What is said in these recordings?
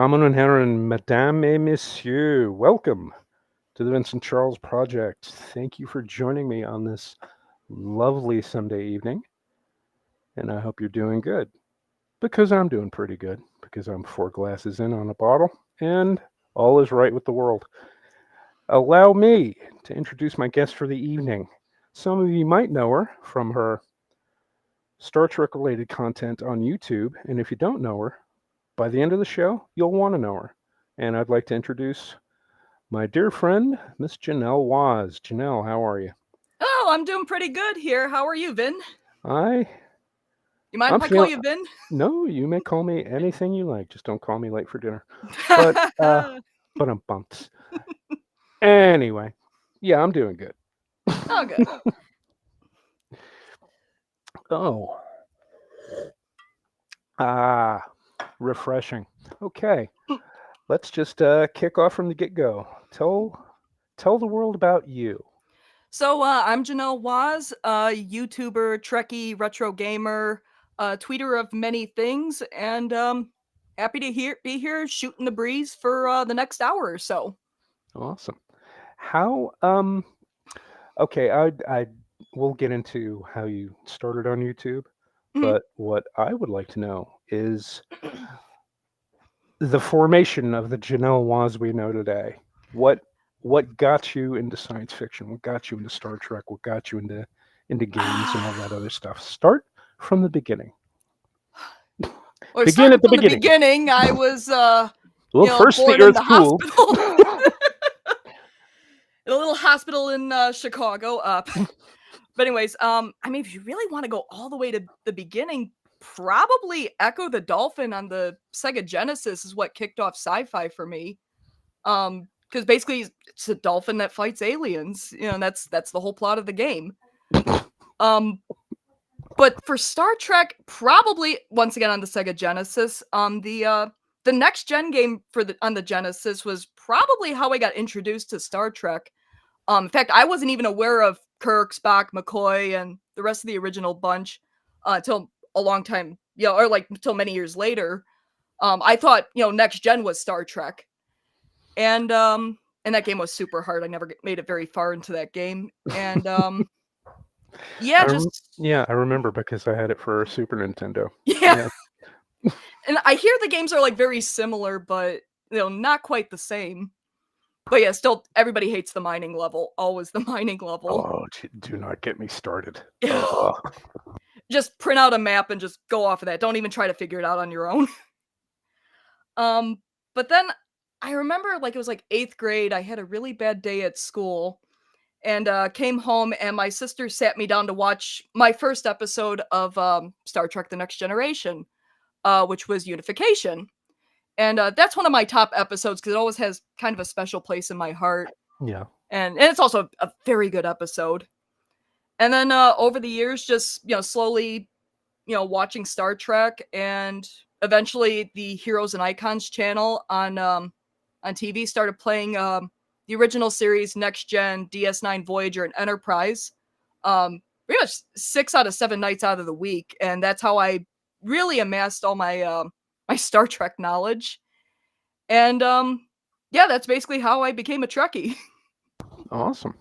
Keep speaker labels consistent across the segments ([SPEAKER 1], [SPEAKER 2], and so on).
[SPEAKER 1] Common and Madame et Monsieur, welcome to the Vincent Charles Project. Thank you for joining me on this lovely Sunday evening, and I hope you're doing good because I'm doing pretty good because I'm four glasses in on a bottle and all is right with the world. Allow me to introduce my guest for the evening. Some of you might know her from her Star Trek related content on YouTube, and if you don't know her, by the end of the show, you'll want to know her. And I'd like to introduce my dear friend, Miss Janelle Waz. Janelle, how are you?
[SPEAKER 2] Oh, I'm doing pretty good here. How are you, Vin?
[SPEAKER 1] I
[SPEAKER 2] You mind
[SPEAKER 1] I'm
[SPEAKER 2] if I call
[SPEAKER 1] feeling.
[SPEAKER 2] you Vin?
[SPEAKER 1] No, you may call me anything you like. Just don't call me late for dinner. But I'm bumped. Anyway, yeah, I'm doing good.
[SPEAKER 2] Oh, good.
[SPEAKER 1] Oh, ah, refreshing. Okay, let's just kick off from the get go. Tell the world about you.
[SPEAKER 2] So, I'm Janelle Waz, YouTuber, Trekkie, retro gamer, tweeter of many things, and happy to be here shooting the breeze for the next hour or so.
[SPEAKER 1] Awesome. How Okay, I we'll get into how you started on YouTube,
[SPEAKER 2] Mhm.
[SPEAKER 1] but what I would like to know is the formation of the Janelle Waz we know today. What what got you into science fiction? What got you into Star Trek? What got you into games and all that other stuff? Start from the beginning.
[SPEAKER 2] Well,
[SPEAKER 1] Begin
[SPEAKER 2] starting
[SPEAKER 1] at the
[SPEAKER 2] from the
[SPEAKER 1] beginning.
[SPEAKER 2] beginning, I was,
[SPEAKER 1] Well, first the
[SPEAKER 2] born in
[SPEAKER 1] Earth
[SPEAKER 2] the
[SPEAKER 1] cooled.
[SPEAKER 2] hospital, in a little hospital in Chicago. But anyways, I mean, if you really want to go all the way to the beginning, probably Echo the Dolphin on the Sega Genesis is what kicked off sci-fi for me. Because basically it's a dolphin that fights aliens. And that's the whole plot of the game. Um, but for Star Trek, probably once again on the Sega Genesis, the next gen game for the on the Genesis was probably how I got introduced to Star Trek. In fact, I wasn't even aware of Kirk, Spock, McCoy, and the rest of the original bunch till a long time, or like until many years later. I thought next gen was Star Trek, and that game was super hard. I never made it very far into that game, and yeah, just
[SPEAKER 1] Yeah, I remember because I had it for Super Nintendo.
[SPEAKER 2] yeah.
[SPEAKER 1] Yeah.
[SPEAKER 2] And I hear the games are like very similar, but not quite the same. But yeah, still everybody hates the mining level. Always the mining level.
[SPEAKER 1] Oh, do not get me started. Oh.
[SPEAKER 2] Just print out a map and just go off of that. Don't even try to figure it out on your own. Um, but then I remember like it was like 8th grade. I had a really bad day at school and came home and my sister sat me down to watch my first episode of Star Trek: The Next Generation, which was Unification. And that's one of my top episodes because it always has kind of a special place in my heart.
[SPEAKER 1] Yeah.
[SPEAKER 2] And it's also a very good episode. And then over the years, just slowly watching Star Trek and eventually the Heroes and Icons channel on TV started playing the original series Next Gen, DS9, Voyager, and Enterprise. Pretty much 6 out of 7 nights out of the week, and that's how I really amassed all my Star Trek knowledge. And yeah, that's basically how I became a Trekkie.
[SPEAKER 1] Awesome.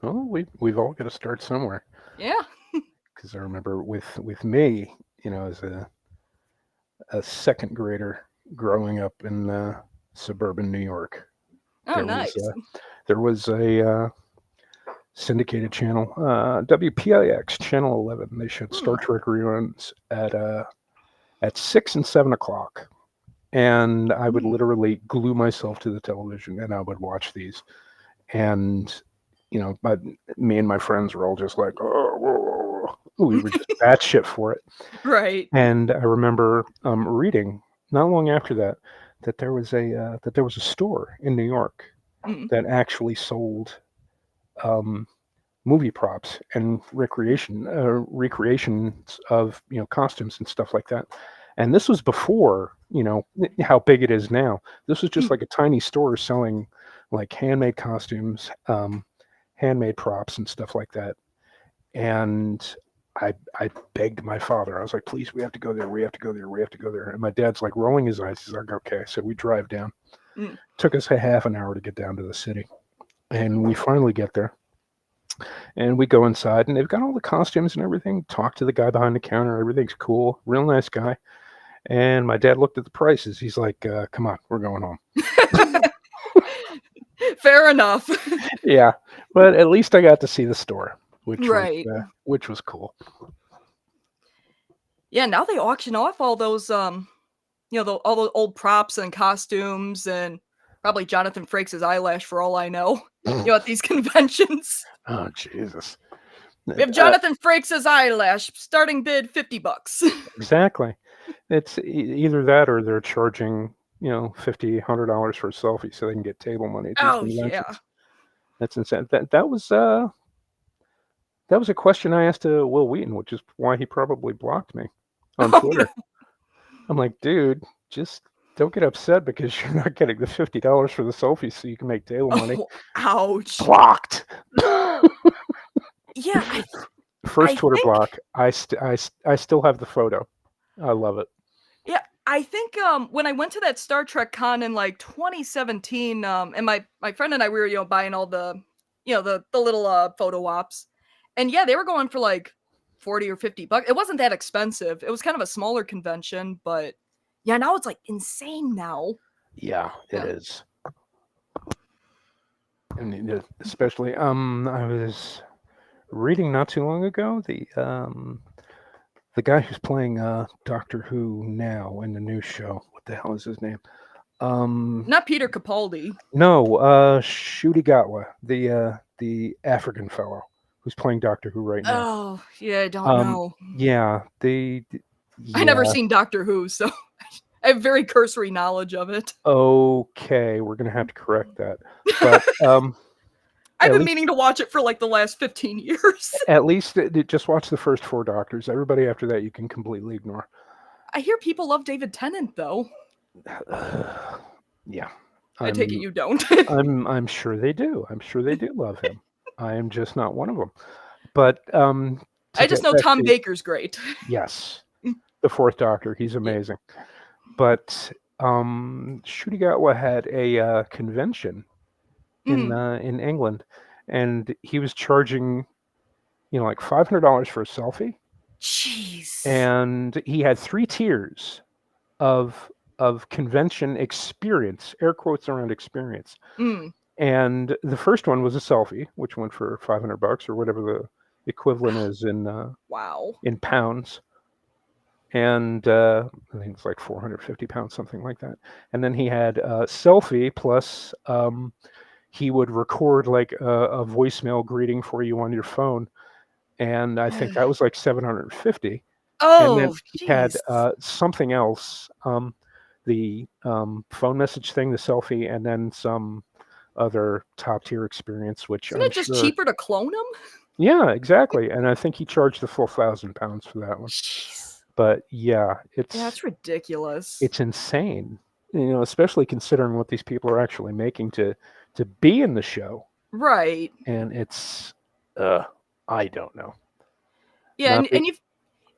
[SPEAKER 1] Well, we've all got to start somewhere.
[SPEAKER 2] Yeah.
[SPEAKER 1] Because I remember with me, as a second grader growing up in suburban New York,
[SPEAKER 2] Oh,
[SPEAKER 1] there was
[SPEAKER 2] nice.
[SPEAKER 1] a syndicated channel, WPIX Channel 11. They showed Star
[SPEAKER 2] Hmm.
[SPEAKER 1] Trek reruns at 6 and 7 o'clock, and I would
[SPEAKER 2] Hmm.
[SPEAKER 1] literally glue myself to the television and I would watch these. And but me and my friends were all just like, oh, whoa, whoa, whoa. We were just batshit for it.
[SPEAKER 2] Right.
[SPEAKER 1] And I remember reading not long after that that there was a store in New York
[SPEAKER 2] Mm.
[SPEAKER 1] that actually sold um, movie props and recreations of costumes and stuff like that. And this was before how big it is now. This was just like a tiny store selling like handmade costumes, handmade props, and stuff like that. And I begged my father. I was like, please, we have to go there. We have to go there. We have to go there. And my dad's like rolling his eyes. He's like, okay. So we drive down.
[SPEAKER 2] Mm.
[SPEAKER 1] Took us a half an hour to get down to the city. And we finally get there. And we go inside, and they've got all the costumes and everything. Talk to the guy behind the counter. Everything's cool. Real nice guy. And my dad looked at the prices. He's like, come on, we're going home.
[SPEAKER 2] Fair enough.
[SPEAKER 1] Yeah. But at least I got to see the store,
[SPEAKER 2] Right.
[SPEAKER 1] which was cool.
[SPEAKER 2] Yeah, now they auction off all those, all the old props and costumes and probably Jonathan Frakes' eyelash for all I know, at these conventions.
[SPEAKER 1] Oh, Jesus.
[SPEAKER 2] We have Jonathan Frakes' eyelash, starting bid $50.
[SPEAKER 1] Exactly. It's either that or they're charging, $50, $100 for a selfie so they can get table money at these
[SPEAKER 2] Oh,
[SPEAKER 1] conventions.
[SPEAKER 2] yeah.
[SPEAKER 1] That's insane. That was a question I asked to Will Wheaton, which is why he probably blocked me on
[SPEAKER 2] Oh,
[SPEAKER 1] Twitter.
[SPEAKER 2] no.
[SPEAKER 1] I'm like, dude, just don't get upset because you're not getting the $50 for the selfie so you can make table money.
[SPEAKER 2] Oh, ouch.
[SPEAKER 1] Blocked.
[SPEAKER 2] Yeah,
[SPEAKER 1] First
[SPEAKER 2] I
[SPEAKER 1] Twitter
[SPEAKER 2] think
[SPEAKER 1] block. I still have the photo. I love it.
[SPEAKER 2] yeah, I think, when I went to that Star Trek con in, like, 2017, and my friend and I, we were, buying all the, the little, photo ops, and, yeah, they were going for, like, 40 or $50. It wasn't that expensive. It was kind of a smaller convention, but, yeah, now it's, like, insane now.
[SPEAKER 1] Yeah, it
[SPEAKER 2] Yeah.
[SPEAKER 1] is. And especially, I was reading not too long ago the guy who's playing Doctor Who now in the new show. What the hell is his name?
[SPEAKER 2] Not Peter Capaldi.
[SPEAKER 1] No, Shudigatwa, the African fellow who's playing Doctor Who right now.
[SPEAKER 2] Oh, yeah, I don't know.
[SPEAKER 1] Yeah,
[SPEAKER 2] I never
[SPEAKER 1] yeah.
[SPEAKER 2] seen Doctor Who, so I have very cursory knowledge of it.
[SPEAKER 1] Okay, we're gonna have to correct that. But
[SPEAKER 2] I've
[SPEAKER 1] at
[SPEAKER 2] been
[SPEAKER 1] least
[SPEAKER 2] meaning to watch it for like the last 15 years.
[SPEAKER 1] at least just watch the first 4 Doctors. Everybody after that you can completely ignore.
[SPEAKER 2] I hear people love David Tennant, though.
[SPEAKER 1] Yeah,
[SPEAKER 2] I take it
[SPEAKER 1] I'm
[SPEAKER 2] you don't.
[SPEAKER 1] I'm sure they do. I'm sure they do love him. I am just not one of them. But
[SPEAKER 2] I
[SPEAKER 1] to
[SPEAKER 2] just
[SPEAKER 1] get
[SPEAKER 2] know
[SPEAKER 1] back
[SPEAKER 2] Tom
[SPEAKER 1] to
[SPEAKER 2] Baker's great.
[SPEAKER 1] yes, the 4th Doctor, he's
[SPEAKER 2] Yeah.
[SPEAKER 1] amazing. But Shudigatwa had a convention in England, and he was charging like $500 for a selfie,
[SPEAKER 2] Jeez.
[SPEAKER 1] and he had 3 tiers of convention experience, air quotes around experience.
[SPEAKER 2] Mm.
[SPEAKER 1] And the first one was a selfie, which went for $500 or whatever the equivalent is
[SPEAKER 2] Wow.
[SPEAKER 1] in pounds. And I think it's like 450 pounds, something like that. And then he had a selfie plus he would record like a voicemail greeting for you on your phone, and I think that was like 750. And then
[SPEAKER 2] Oh,
[SPEAKER 1] he had
[SPEAKER 2] jeez.
[SPEAKER 1] something else, the phone message thing, the selfie, and then some other top tier experience, which
[SPEAKER 2] Isn't
[SPEAKER 1] I'm
[SPEAKER 2] it just
[SPEAKER 1] sure.
[SPEAKER 2] cheaper to clone him?
[SPEAKER 1] Yeah, exactly. And I think he charged the full £1,000 for that one.
[SPEAKER 2] Jeez.
[SPEAKER 1] But yeah,
[SPEAKER 2] Yeah, that's ridiculous.
[SPEAKER 1] it's insane. Especially considering what these people are actually making to be in the show.
[SPEAKER 2] Right.
[SPEAKER 1] And it's I don't know.
[SPEAKER 2] Yeah,
[SPEAKER 1] Not big.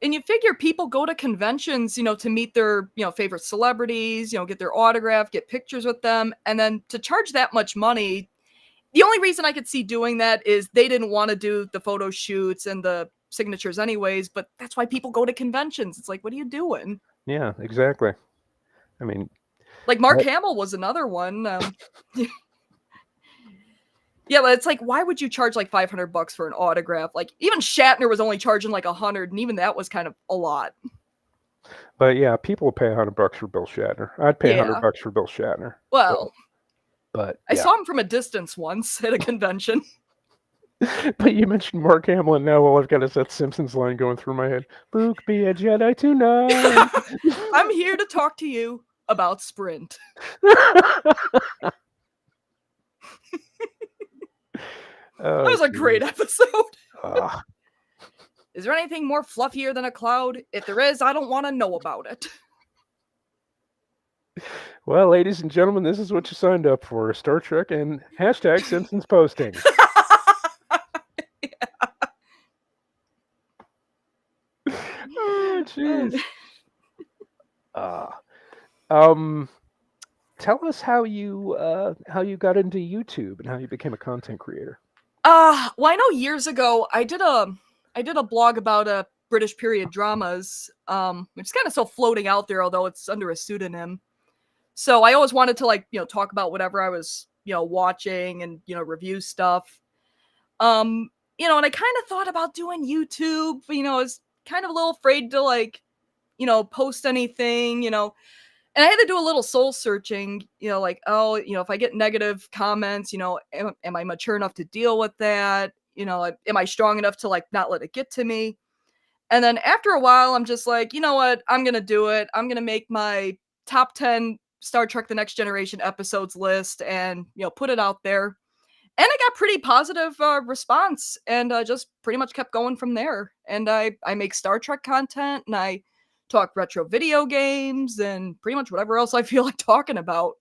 [SPEAKER 2] and you figure people go to conventions, to meet their, favorite celebrities, get their autograph, get pictures with them, and then to charge that much money, the only reason I could see doing that is they didn't want to do the photo shoots and the signatures anyways, but that's why people go to conventions. It's like, what are you doing?
[SPEAKER 1] Yeah, exactly. I mean,
[SPEAKER 2] Like Mark Hamill was another one. Yeah, but it's like, why would you charge like $500 for an autograph? Like even Shatner was only charging like 100, and even that was kind of a lot.
[SPEAKER 1] but yeah, people will pay $100 for Bill Shatner. I'd pay
[SPEAKER 2] Yeah.
[SPEAKER 1] $100 for Bill Shatner.
[SPEAKER 2] Well,
[SPEAKER 1] but
[SPEAKER 2] I
[SPEAKER 1] yeah.
[SPEAKER 2] saw him from a distance once at a convention.
[SPEAKER 1] But you mentioned Mark Hamill, and now all I've got is that Simpsons line going through my head. Luke, be a Jedi tonight.
[SPEAKER 2] I'm here to talk to you about Sprint. That was a great episode. Is there anything more fluffier than a cloud? If there is, I don't want to know about it.
[SPEAKER 1] Well, ladies and gentlemen, this is what you signed up for. Star Trek and hashtag Simpsons posting.
[SPEAKER 2] Yeah.
[SPEAKER 1] Jeez. Uh, um, tell us how you got into YouTube and how you became a content creator.
[SPEAKER 2] Well, I know years ago I did a blog about British period dramas. It's kind of still floating out there, although it's under a pseudonym. So I always wanted to talk about whatever I was watching and review stuff. And I kind of thought about doing YouTube. But, I was kind of a little afraid to post anything. And I had to do a little soul searching, like, oh, if I get negative comments, am I mature enough to deal with that? Am I strong enough to like not let it get to me? And then after a while, I'm just like, you know what? I'm going to do it. I'm going to make my top 10 Star Trek The Next Generation episodes list and, put it out there. And I got pretty positive response and just pretty much kept going from there. And I make Star Trek content and I talk retro video games and pretty much whatever else I feel like talking about.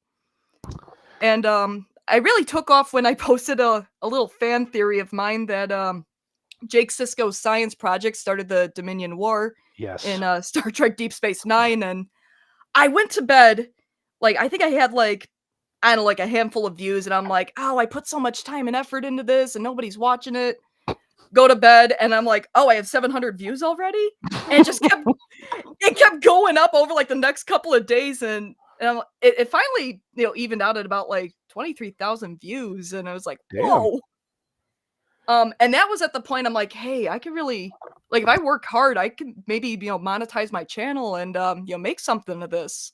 [SPEAKER 2] And I really took off when I posted a little fan theory of mine that Jake Sisko's science project started the Dominion War
[SPEAKER 1] Yes.
[SPEAKER 2] in Star Trek Deep Space Nine. And I went to bed, like, I think I had like, I don't know, like a handful of views, and I'm like, oh, I put so much time and effort into this and nobody's watching it. Go to bed, and I'm like, oh, I have 700 views already? And it kept going up over like the next couple of days, and it finally, evened out at about like 23,000 views, and I was like,
[SPEAKER 1] Damn.
[SPEAKER 2] whoa. And that was at the point I'm like, hey, I could really, like, if I work hard, I can maybe, monetize my channel and, make something of this.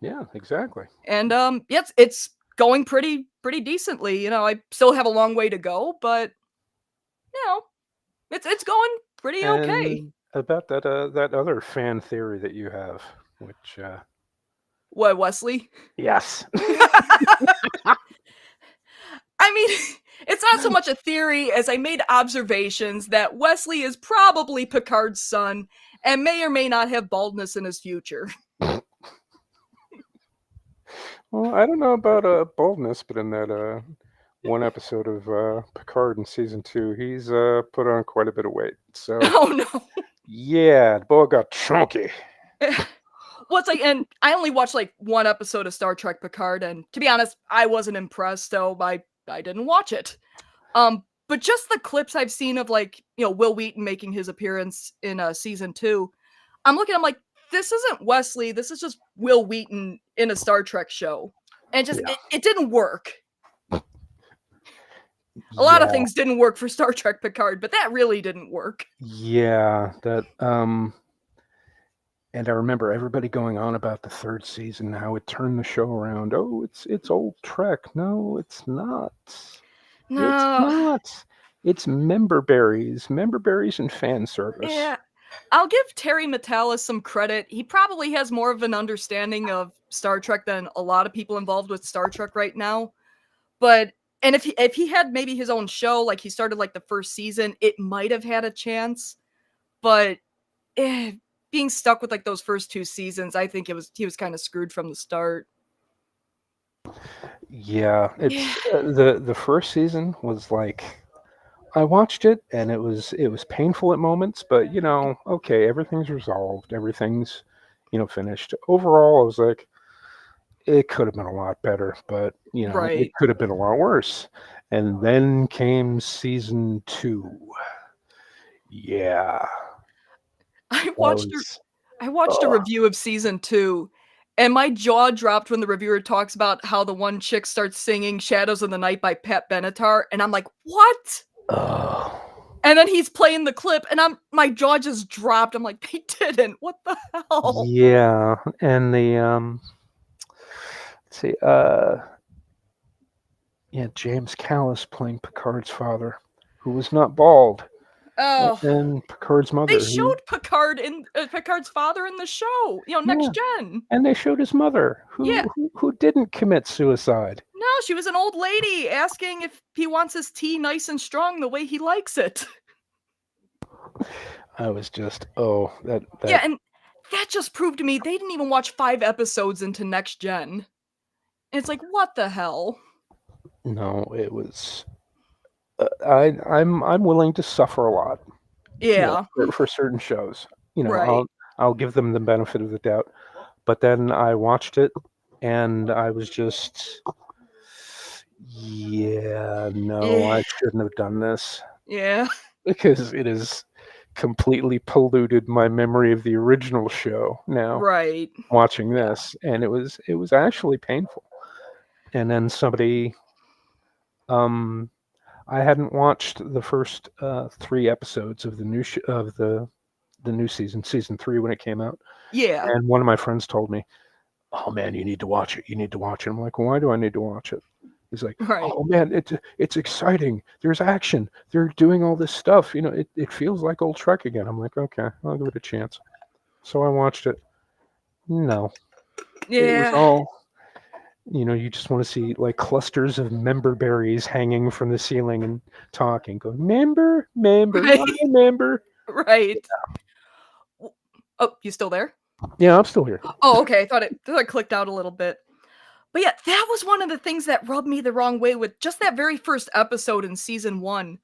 [SPEAKER 1] Yeah, exactly.
[SPEAKER 2] And, yeah, it's going pretty decently. I still have a long way to go, but, you know, it's going pretty okay.
[SPEAKER 1] And about that other fan theory that you have, which
[SPEAKER 2] What, Wesley?
[SPEAKER 1] yes.
[SPEAKER 2] I mean, it's not so much a theory as I made observations that Wesley is probably Picard's son and may or may not have baldness in his future.
[SPEAKER 1] Well, I don't know about boldness, but in that one episode of Picard in season 2, he's put on quite a bit of weight. So
[SPEAKER 2] Oh no.
[SPEAKER 1] yeah, the boy got chunky.
[SPEAKER 2] Well, it's like, and I only watched like one episode of Star Trek Picard, and to be honest, I wasn't impressed, so I didn't watch it. But just the clips I've seen of like Will Wheaton making his appearance in season 2, I'm like, this isn't Wesley. This is just Will Wheaton in a Star Trek show, and just
[SPEAKER 1] Yeah,
[SPEAKER 2] it didn't work. A lot of
[SPEAKER 1] yeah,
[SPEAKER 2] things didn't work for Star Trek Picard, but that really didn't work.
[SPEAKER 1] yeah. That and I remember everybody going on about the third season, how it turned the show around. Oh, it's old Trek. No, it's not. It's
[SPEAKER 2] No,
[SPEAKER 1] not. It's member berries, and fan service.
[SPEAKER 2] yeah. I'll give Terry Matalas some credit. He probably has more of an understanding of Star Trek than a lot of people involved with Star Trek right now. But and if he had maybe his own show, like he started like the first season, it might have had a chance. But eh, being stuck with like those first two seasons, I think he was kind of screwed from the start.
[SPEAKER 1] Yeah,
[SPEAKER 2] Yeah,
[SPEAKER 1] it's the first season was like I watched it and it was painful at moments, but okay, everything's resolved, everything's finished. Overall, I was like, it could have been a lot better, but it
[SPEAKER 2] right.
[SPEAKER 1] could have been a lot worse. And then came season 2. Yeah,
[SPEAKER 2] I
[SPEAKER 1] that
[SPEAKER 2] watched a
[SPEAKER 1] was
[SPEAKER 2] I watched a
[SPEAKER 1] oh,
[SPEAKER 2] review of season 2, and my jaw dropped when the reviewer talks about how the one chick starts singing "Shadows in the Night" by Pat Benatar, and I'm like, "What?"
[SPEAKER 1] oh.
[SPEAKER 2] And then he's playing the clip, and my jaw just dropped. I'm like, "They didn't. What the hell?"
[SPEAKER 1] Yeah, and the let's see, yeah, James Callis playing Picard's father, who was not bald,
[SPEAKER 2] Oh,
[SPEAKER 1] and Picard's
[SPEAKER 2] they
[SPEAKER 1] mother, who
[SPEAKER 2] showed Picard's father in the show.
[SPEAKER 1] yeah,
[SPEAKER 2] Next Gen.
[SPEAKER 1] and they showed his mother,
[SPEAKER 2] Yeah.
[SPEAKER 1] who didn't commit suicide.
[SPEAKER 2] No, she was an old lady asking if he wants his tea nice and strong the way he likes it.
[SPEAKER 1] I was just that
[SPEAKER 2] Yeah, and that just proved to me they didn't even watch 5 episodes into Next Gen. And it's like, what the hell?
[SPEAKER 1] no, it was. I'm willing to suffer a lot,
[SPEAKER 2] Yeah,
[SPEAKER 1] for certain shows.
[SPEAKER 2] right.
[SPEAKER 1] I'll give them the benefit of the doubt. But then I watched it, and I was just, yeah, no,
[SPEAKER 2] Yeah.
[SPEAKER 1] I shouldn't have done this
[SPEAKER 2] Yeah.
[SPEAKER 1] because it has completely polluted my memory of the original show now
[SPEAKER 2] Right.
[SPEAKER 1] watching
[SPEAKER 2] Yeah.
[SPEAKER 1] this, and it was actually painful. And then somebody, um I hadn't watched the first 3 episodes of the new season 3 when it came out,
[SPEAKER 2] Yeah.
[SPEAKER 1] and one of my friends told me, "Oh man, you need to watch it. You need to watch it." I'm like, "Why do I need to watch it?" He's like,
[SPEAKER 2] Right.
[SPEAKER 1] "Oh man, it's exciting. There's action. They're doing all this stuff. It feels like old Trek again." I'm like, "Okay, I'll give it a chance." So I watched it. No, it was
[SPEAKER 2] Yeah.
[SPEAKER 1] all, you just want to see like clusters of member berries hanging from the ceiling and talking, going, "Member, member,
[SPEAKER 2] Right.
[SPEAKER 1] I'm a member."
[SPEAKER 2] Right. W Oh, you still there?
[SPEAKER 1] Yeah, I'm still here.
[SPEAKER 2] Oh, okay. I thought it clicked out a little bit. But yeah, that was one of the things that rubbed me the wrong way with just that very first episode in season 1,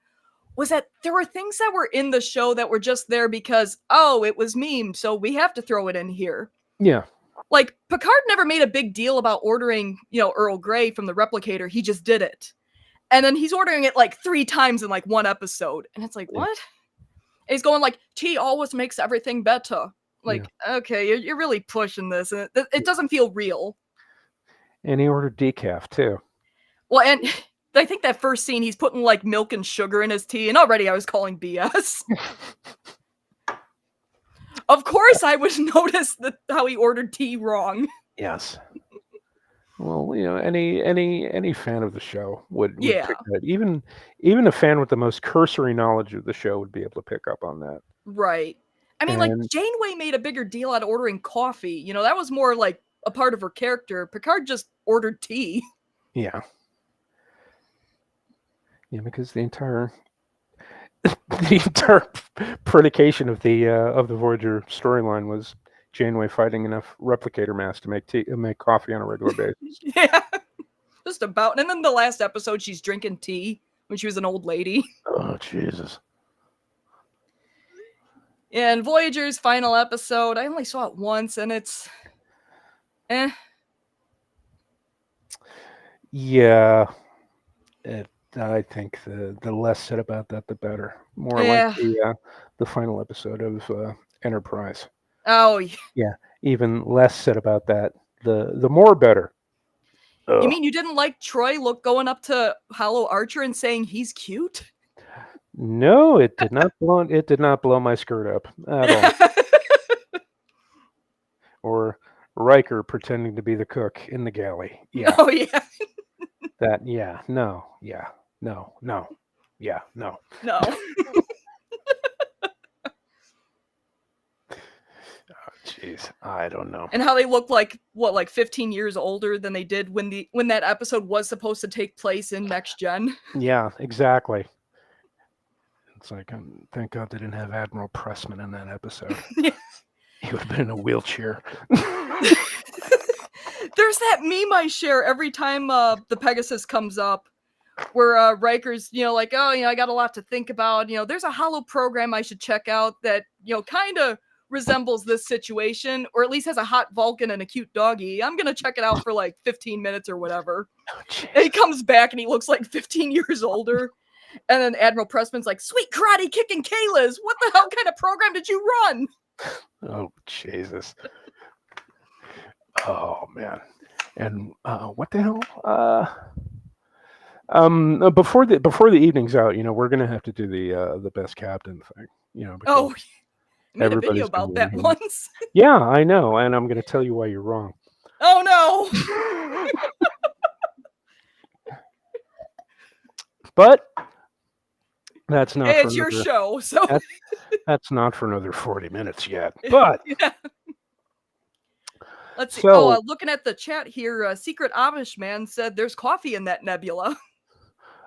[SPEAKER 2] was that there were things that were in the show that were just there because, "Oh, it was memed, so we have to throw it in here."
[SPEAKER 1] Yeah,
[SPEAKER 2] Like, Picard never made a big deal about ordering, Earl Grey from the replicator, he just did it. And then he's ordering it, like, 3 times in, like, 1 episode, and it's like,
[SPEAKER 1] yeah,
[SPEAKER 2] "What?" And he's going like, "Tea always makes everything better."
[SPEAKER 1] yeah.
[SPEAKER 2] Like, okay, you're really pushing this, and it doesn't feel real.
[SPEAKER 1] And he ordered decaf too.
[SPEAKER 2] Well, and I think that first scene, he's putting, like, milk and sugar in his tea, and already I was calling BS. Of course, I would notice how he ordered tea wrong.
[SPEAKER 1] Yes. Well, any fan of the show would
[SPEAKER 2] Yeah,
[SPEAKER 1] pick that. Even a fan with the most cursory knowledge of the show would be able to pick up on that.
[SPEAKER 2] right. I mean, like,
[SPEAKER 1] And
[SPEAKER 2] Janeway made a bigger deal out of ordering coffee, that was more, like, a part of her character. Picard just ordered tea.
[SPEAKER 1] yeah, yeah, because the entire predication of the Voyager storyline was Janeway fighting enough replicator mass to make coffee on a regular basis.
[SPEAKER 2] Yeah, just about. And then the last episode, she's drinking tea when she was an old lady.
[SPEAKER 1] Oh Jesus.
[SPEAKER 2] And Voyager's final episode, I only saw it once, and it's eh.
[SPEAKER 1] Yeah, it, I think the less said about that, the better. More like
[SPEAKER 2] Yeah.
[SPEAKER 1] the final episode of Enterprise.
[SPEAKER 2] Oh,
[SPEAKER 1] Yeah, even less said about that, the more better.
[SPEAKER 2] you
[SPEAKER 1] Ugh.
[SPEAKER 2] mean you didn't like Troy going up to Hollow Archer and saying he's cute?
[SPEAKER 1] No, it did not blow my skirt up at all. Or Riker pretending to be the cook in the galley. Yeah,
[SPEAKER 2] Oh, yeah.
[SPEAKER 1] yeah, no, yeah, no, no, yeah, no.
[SPEAKER 2] No.
[SPEAKER 1] Jeez, I don't know.
[SPEAKER 2] And how they look like, what, like 15 years older than they did when that episode was supposed to take place in Next Gen.
[SPEAKER 1] Yeah, exactly. It's like, thank God they didn't have Admiral Pressman in that episode.
[SPEAKER 2] Yeah.
[SPEAKER 1] He would have been in a wheelchair.
[SPEAKER 2] There's that meme I share every time the Pegasus comes up where Riker's, like, "Oh, I got a lot to think about. There's a hollow program I should check out that, kind of resembles this situation, or at least has a hot Vulcan and a cute doggy. I'm going to check it out for like 15 minutes or whatever."
[SPEAKER 1] Oh,
[SPEAKER 2] And he
[SPEAKER 1] jeez.
[SPEAKER 2] comes back and he looks like 15 years older. And then Admiral Pressman's like, "Sweet karate kicking Kayla's. What the hell kind of program did you run?"
[SPEAKER 1] Oh, Jesus. Oh, man. And what the hell? Before the evening's out, we're gonna have to do the best captain thing, because
[SPEAKER 2] Oh, I made a video
[SPEAKER 1] everybody's gonna
[SPEAKER 2] about
[SPEAKER 1] win
[SPEAKER 2] that
[SPEAKER 1] here.
[SPEAKER 2] once.
[SPEAKER 1] Yeah, I know, and I'm gonna tell you why you're wrong.
[SPEAKER 2] Oh, no.
[SPEAKER 1] But that's not
[SPEAKER 2] Hey,
[SPEAKER 1] for
[SPEAKER 2] it's your
[SPEAKER 1] another.
[SPEAKER 2] show, so
[SPEAKER 1] That's that's not for another 40 minutes yet. But
[SPEAKER 2] yeah. Let's see. Oh,
[SPEAKER 1] so,
[SPEAKER 2] looking at the chat here, Secret Amish Man said there's coffee in that nebula.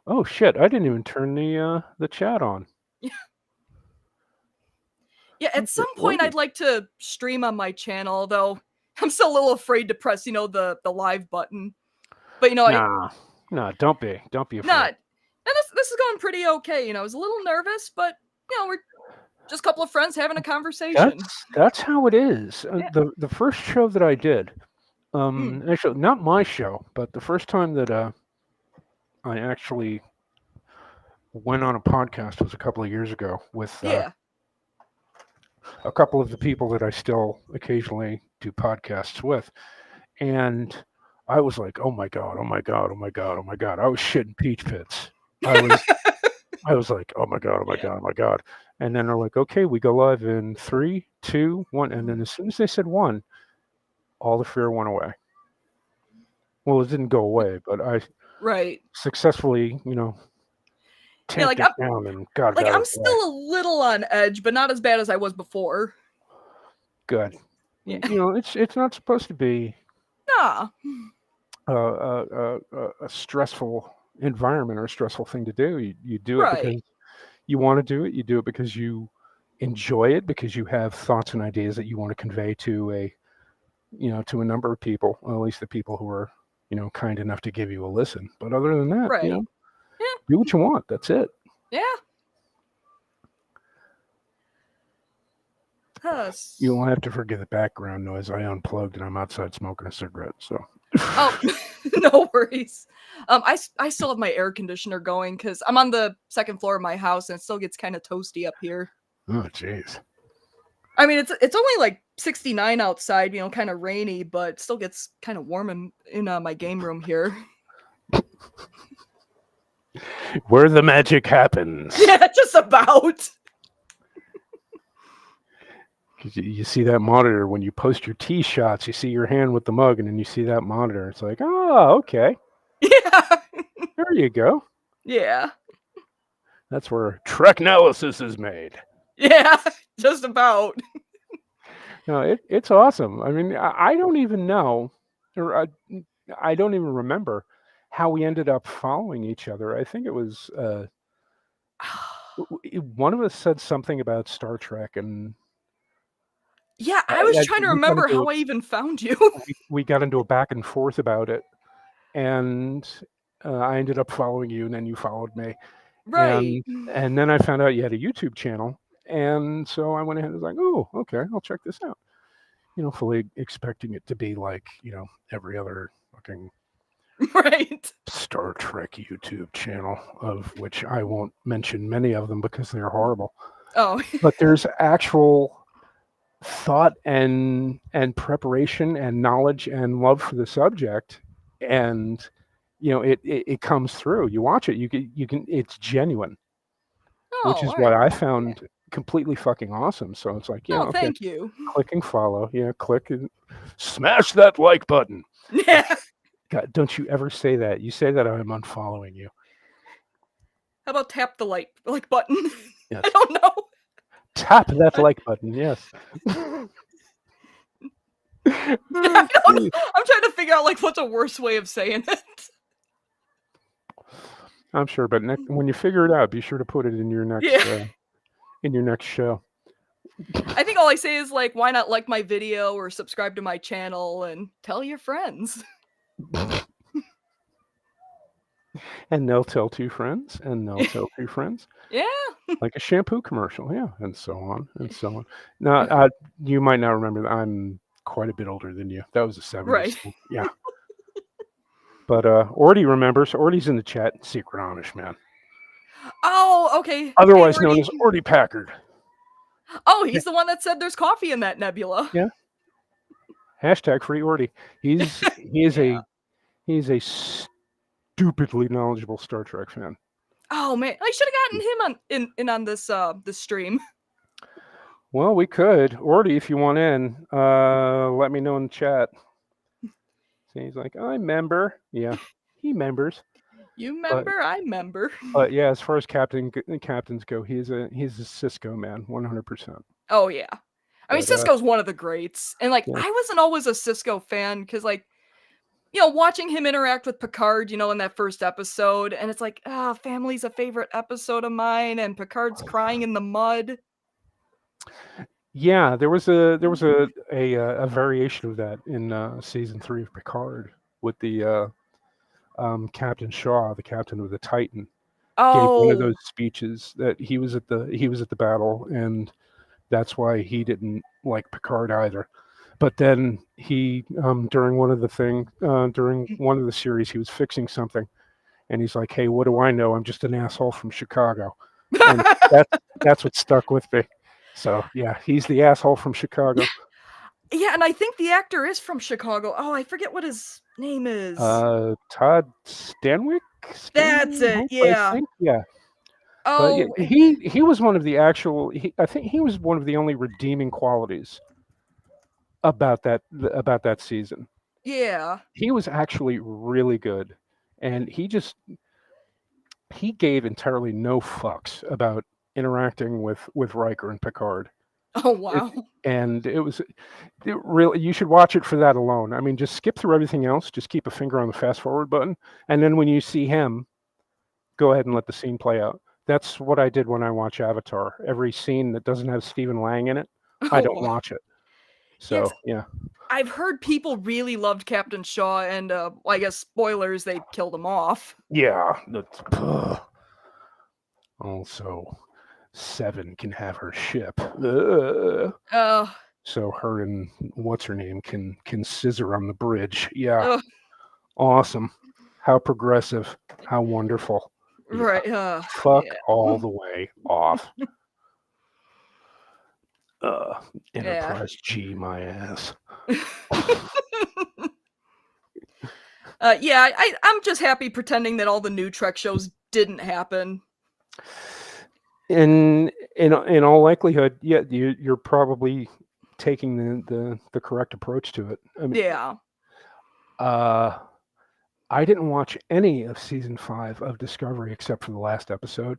[SPEAKER 1] oh shit, I didn't even turn the chat on.
[SPEAKER 2] Yeah, at
[SPEAKER 1] Okay,
[SPEAKER 2] some point
[SPEAKER 1] loading.
[SPEAKER 2] I'd like to stream on my channel, though I'm still a little afraid to press, the live button. But
[SPEAKER 1] Nah, nah, don't be afraid.
[SPEAKER 2] not. And this is going pretty okay. I was a little nervous, but we're Just a couple of friends having a conversation.
[SPEAKER 1] That's how it is.
[SPEAKER 2] Yeah.
[SPEAKER 1] The first show that I did,
[SPEAKER 2] Mm,
[SPEAKER 1] actually not my show, but the first time that I actually went on a podcast was a couple of years ago with
[SPEAKER 2] yeah.
[SPEAKER 1] a couple of the people that I still occasionally do podcasts with, and I was like, oh my god, oh my god, oh my god, oh my god, I was shitting peach pits. I was I was like, oh my god, oh my
[SPEAKER 2] Yeah.
[SPEAKER 1] god, oh my god, and then they're like, okay, we go live in three, two, one, and then as soon as they said one, all the fear went away. Well, it didn't go away, but I
[SPEAKER 2] Right.
[SPEAKER 1] successfully,
[SPEAKER 2] Yeah,
[SPEAKER 1] tamped it down and got it out
[SPEAKER 2] I'm
[SPEAKER 1] of the way.
[SPEAKER 2] still a little on edge, but not as bad as I was before.
[SPEAKER 1] Good.
[SPEAKER 2] Yeah.
[SPEAKER 1] It's not supposed to be
[SPEAKER 2] Nah.
[SPEAKER 1] a stressful environment or a stressful thing to do. You do it
[SPEAKER 2] Right.
[SPEAKER 1] because you want to do it. You do it because you enjoy it, because you have thoughts and ideas that you want to convey to to a number of people, or at least the people who are, kind enough to give you a listen. But other than that,
[SPEAKER 2] Right.
[SPEAKER 1] do what you want. That's it.
[SPEAKER 2] Yeah. Yeah.
[SPEAKER 1] You'll have to forgive the background noise. I unplugged and I'm outside smoking a cigarette. So,
[SPEAKER 2] Oh, no worries. I still have my air conditioner going because I'm on the second floor of my house and it still gets kind of toasty up here.
[SPEAKER 1] oh jeez.
[SPEAKER 2] I mean, it's only like 69 outside, kind of rainy, but it still gets kind of warm in my game room here.
[SPEAKER 1] Where the magic happens.
[SPEAKER 2] Yeah, just about.
[SPEAKER 1] 'Cause you see that monitor when you post your tee shots. You see your hand with the mug, and then you see that monitor. It's like, oh, okay,
[SPEAKER 2] Yeah.
[SPEAKER 1] there you go.
[SPEAKER 2] Yeah.
[SPEAKER 1] That's where Trek analysis is made.
[SPEAKER 2] Yeah, just about.
[SPEAKER 1] No, it's awesome. I mean, I don't even know, or I don't even remember how we ended up following each other. I think it was one of us said something about Star Trek, and
[SPEAKER 2] Yeah, I was trying to
[SPEAKER 1] we got
[SPEAKER 2] remember
[SPEAKER 1] into
[SPEAKER 2] how I even found you.
[SPEAKER 1] we got into a back and forth about it, and I ended up following you, and then you followed me,
[SPEAKER 2] Right.
[SPEAKER 1] and then I found out you had a YouTube channel, and so I went ahead and was like, oh, okay, I'll check this out. Fully expecting it to be like every other fucking
[SPEAKER 2] Right.
[SPEAKER 1] Star Trek YouTube channel, of which I won't mention many of them because they're horrible.
[SPEAKER 2] Oh.
[SPEAKER 1] But there's actual thought and preparation and knowledge and love for the subject, and it comes through. You watch it, you can it's genuine, which
[SPEAKER 2] Oh,
[SPEAKER 1] is
[SPEAKER 2] all
[SPEAKER 1] what
[SPEAKER 2] right.
[SPEAKER 1] I found completely fucking awesome. So it's like,
[SPEAKER 2] Oh,
[SPEAKER 1] okay,
[SPEAKER 2] thank you.
[SPEAKER 1] clicking follow, click and smash that like button.
[SPEAKER 2] Yeah.
[SPEAKER 1] God, don't you ever say that. You say that, I'm unfollowing you.
[SPEAKER 2] How about tap the like button?
[SPEAKER 1] Yes.
[SPEAKER 2] I don't know.
[SPEAKER 1] Tap that like button. Yes.
[SPEAKER 2] I don't know. I'm trying to figure out what's a worse way of saying it.
[SPEAKER 1] I'm sure, but when you figure it out, be sure to put it in your next
[SPEAKER 2] Yeah.
[SPEAKER 1] show.
[SPEAKER 2] I think all I say is why not like my video or subscribe to my channel and tell your friends.
[SPEAKER 1] And they'll tell two friends, and they'll tell two friends,
[SPEAKER 2] Yeah.
[SPEAKER 1] like a shampoo commercial, yeah, and so on and so on. Now, you might not remember that I'm quite a bit older than you. That was the 70s.
[SPEAKER 2] Right.
[SPEAKER 1] So, yeah. But Ordy remembers. Ordy's in the chat. Secret Amish man,
[SPEAKER 2] Oh, okay.
[SPEAKER 1] otherwise
[SPEAKER 2] Hey,
[SPEAKER 1] known
[SPEAKER 2] Orty.
[SPEAKER 1] as Ordy Packard.
[SPEAKER 2] Oh, he's the one that said there's coffee in that nebula.
[SPEAKER 1] Yeah. Hashtag free Ordy. He is
[SPEAKER 2] Yeah.
[SPEAKER 1] a stupidly knowledgeable Star Trek fan.
[SPEAKER 2] Oh man, I should have gotten him on this stream.
[SPEAKER 1] Well, we could. Ordy, if you want in, let me know in the chat. So he's like, I member. Yeah, he members.
[SPEAKER 2] You member? I member.
[SPEAKER 1] But yeah, as far as captains go, he's a Cisco man, 100%.
[SPEAKER 2] Oh yeah. I mean,
[SPEAKER 1] But,
[SPEAKER 2] Cisco's one of the greats, and
[SPEAKER 1] yeah.
[SPEAKER 2] I wasn't always a Cisco fan because watching him interact with Picard, in that first episode, and it's like, family's a favorite episode of mine, and Picard's crying in the mud.
[SPEAKER 1] Yeah, there was a variation of that in season 3 of Picard with the Captain Shaw, the captain of the Titan. gave one of those
[SPEAKER 2] Oh.
[SPEAKER 1] speeches that he was at the battle, and that's why he didn't like Picard either. But then he during one of the series, he was fixing something, and he's like, "Hey, what do I know? I'm just an asshole from Chicago," and that's that's what stuck with me. So yeah, he's the asshole from Chicago.
[SPEAKER 2] Yeah, and I think the actor is from Chicago. Oh, I forget what his name is.
[SPEAKER 1] Todd
[SPEAKER 2] That's it,
[SPEAKER 1] Stanhope, I
[SPEAKER 2] yeah.
[SPEAKER 1] think. Yeah, but yeah,
[SPEAKER 2] Oh,
[SPEAKER 1] he was one of the actual. I think he was one of the only redeeming qualities about that season.
[SPEAKER 2] yeah.
[SPEAKER 1] He was actually really good, and he gave entirely no fucks about interacting with Riker and Picard.
[SPEAKER 2] Oh,
[SPEAKER 1] It,
[SPEAKER 2] wow.
[SPEAKER 1] and it really, you should watch it for that alone. I mean, just skip through everything else. Just keep a finger on the fast forward button, and then when you see him, go ahead and let the scene play out. That's what I did when I watch Avatar. Every scene that doesn't have Stephen Lang in it, I
[SPEAKER 2] Oh,
[SPEAKER 1] don't
[SPEAKER 2] wow.
[SPEAKER 1] watch it.
[SPEAKER 2] Yeah, 'cause
[SPEAKER 1] So yeah,
[SPEAKER 2] I've heard people really loved Captain Shaw, and, well, I guess spoilers, they killed him off.
[SPEAKER 1] yeah. That's, also, Seven can have her ship.
[SPEAKER 2] Uh,
[SPEAKER 1] So her and what's her name can scissor on the bridge. Yeah,
[SPEAKER 2] ugh,
[SPEAKER 1] awesome. How progressive. How wonderful. Yeah.
[SPEAKER 2] right,
[SPEAKER 1] Fuck all
[SPEAKER 2] yeah.
[SPEAKER 1] the way off.
[SPEAKER 2] Yeah.
[SPEAKER 1] Enterprise G my ass.
[SPEAKER 2] Yeah, I'm just happy pretending that all the new Trek shows didn't happen.
[SPEAKER 1] In all likelihood, yeah, you're probably taking the correct approach to it. I mean,
[SPEAKER 2] Yeah.
[SPEAKER 1] uh, I didn't watch any of season 5 of Discovery except for the last episode,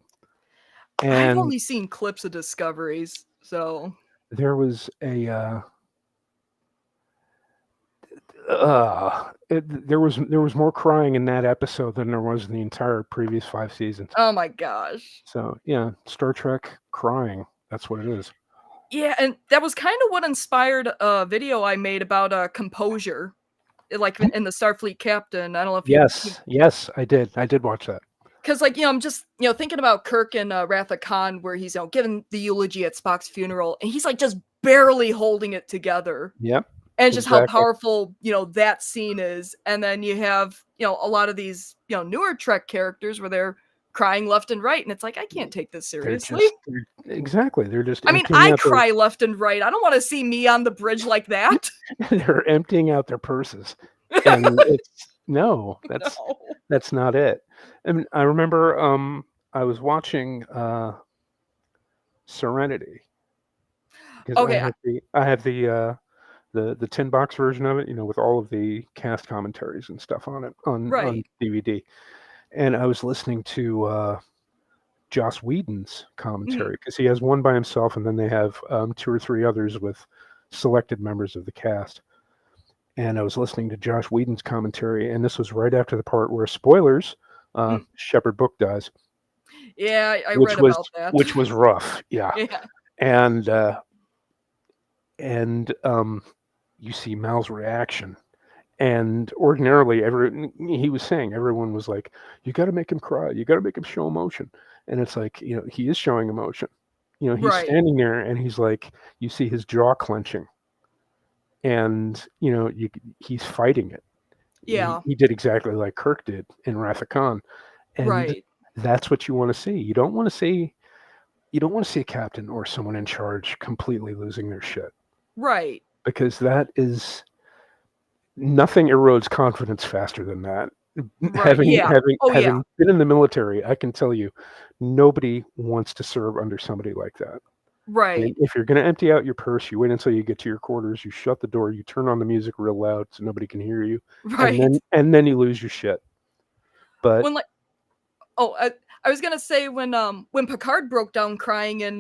[SPEAKER 2] I've
[SPEAKER 1] and
[SPEAKER 2] only seen clips of Discoveries, so
[SPEAKER 1] there was there was more crying in that episode than there was in the entire previous 5 seasons.
[SPEAKER 2] oh my gosh.
[SPEAKER 1] So yeah, Star Trek crying. That's what it is.
[SPEAKER 2] Yeah, and that was kinda what inspired a video I made about, composure, like, in the Starfleet captain. I don't know if you
[SPEAKER 1] Yes, yes, I did. I did watch that.
[SPEAKER 2] 'cause, like, I'm just, thinking about Kirk and, Wrath of Khan where he's, giving the eulogy at Spock's funeral, and he's, like, just barely holding it together,
[SPEAKER 1] Yep,
[SPEAKER 2] and just how
[SPEAKER 1] exactly.
[SPEAKER 2] powerful, that scene is, and then you have, a lot of these, newer Trek characters where they're crying left and right, and it's like, "I can't take this seriously."
[SPEAKER 1] Exactly. They're just
[SPEAKER 2] I mean,
[SPEAKER 1] emptying
[SPEAKER 2] I
[SPEAKER 1] out their
[SPEAKER 2] cry left and right. I don't wanna see me on the bridge like that.
[SPEAKER 1] they're emptying out their purses, and it's no,
[SPEAKER 2] No.
[SPEAKER 1] that's not it. I mean, I remember I was watching Serenity because
[SPEAKER 2] Okay,
[SPEAKER 1] I have the tin box version of it, with all of the cast commentaries and stuff on it on
[SPEAKER 2] right.
[SPEAKER 1] DVD, and I was listening to Joss Whedon's
[SPEAKER 2] Mhm.
[SPEAKER 1] commentary because he has one by himself, and then they have two or three others with selected members of the cast. And I was listening to Josh Whedon's commentary, and this was right after the part where spoilers,
[SPEAKER 2] Mm.
[SPEAKER 1] Shepard Book dies,
[SPEAKER 2] Yeah, I
[SPEAKER 1] which
[SPEAKER 2] read
[SPEAKER 1] was
[SPEAKER 2] about that.
[SPEAKER 1] which was rough, yeah.
[SPEAKER 2] Yeah.
[SPEAKER 1] And and you see Mal's reaction, and ordinarily, he was saying everyone was like, "You got to make him cry. You got to make him show emotion." And it's like, he is showing emotion. He's
[SPEAKER 2] Right.
[SPEAKER 1] standing there, and he's like, you see his jaw clenching, and he's fighting it. He,
[SPEAKER 2] Yeah.
[SPEAKER 1] he did exactly like Kirk did in Wrath of Khan, and
[SPEAKER 2] Right.
[SPEAKER 1] that's what you want to see. You don't want to see a captain or someone in charge completely losing their shit,
[SPEAKER 2] Right.
[SPEAKER 1] because that is nothing erodes confidence faster than that.
[SPEAKER 2] Right.
[SPEAKER 1] Having
[SPEAKER 2] Yeah.
[SPEAKER 1] having
[SPEAKER 2] Oh, yeah.
[SPEAKER 1] having been in the military, I can tell you, nobody wants to serve under somebody like that. And
[SPEAKER 2] Right.
[SPEAKER 1] if you're going to empty out your purse, you wait until you get to your quarters, you shut the door, you turn on the music real loud so nobody can hear you, and
[SPEAKER 2] Right.
[SPEAKER 1] then you lose your shit. But
[SPEAKER 2] When, like oh, I was gonna say when Picard broke down crying in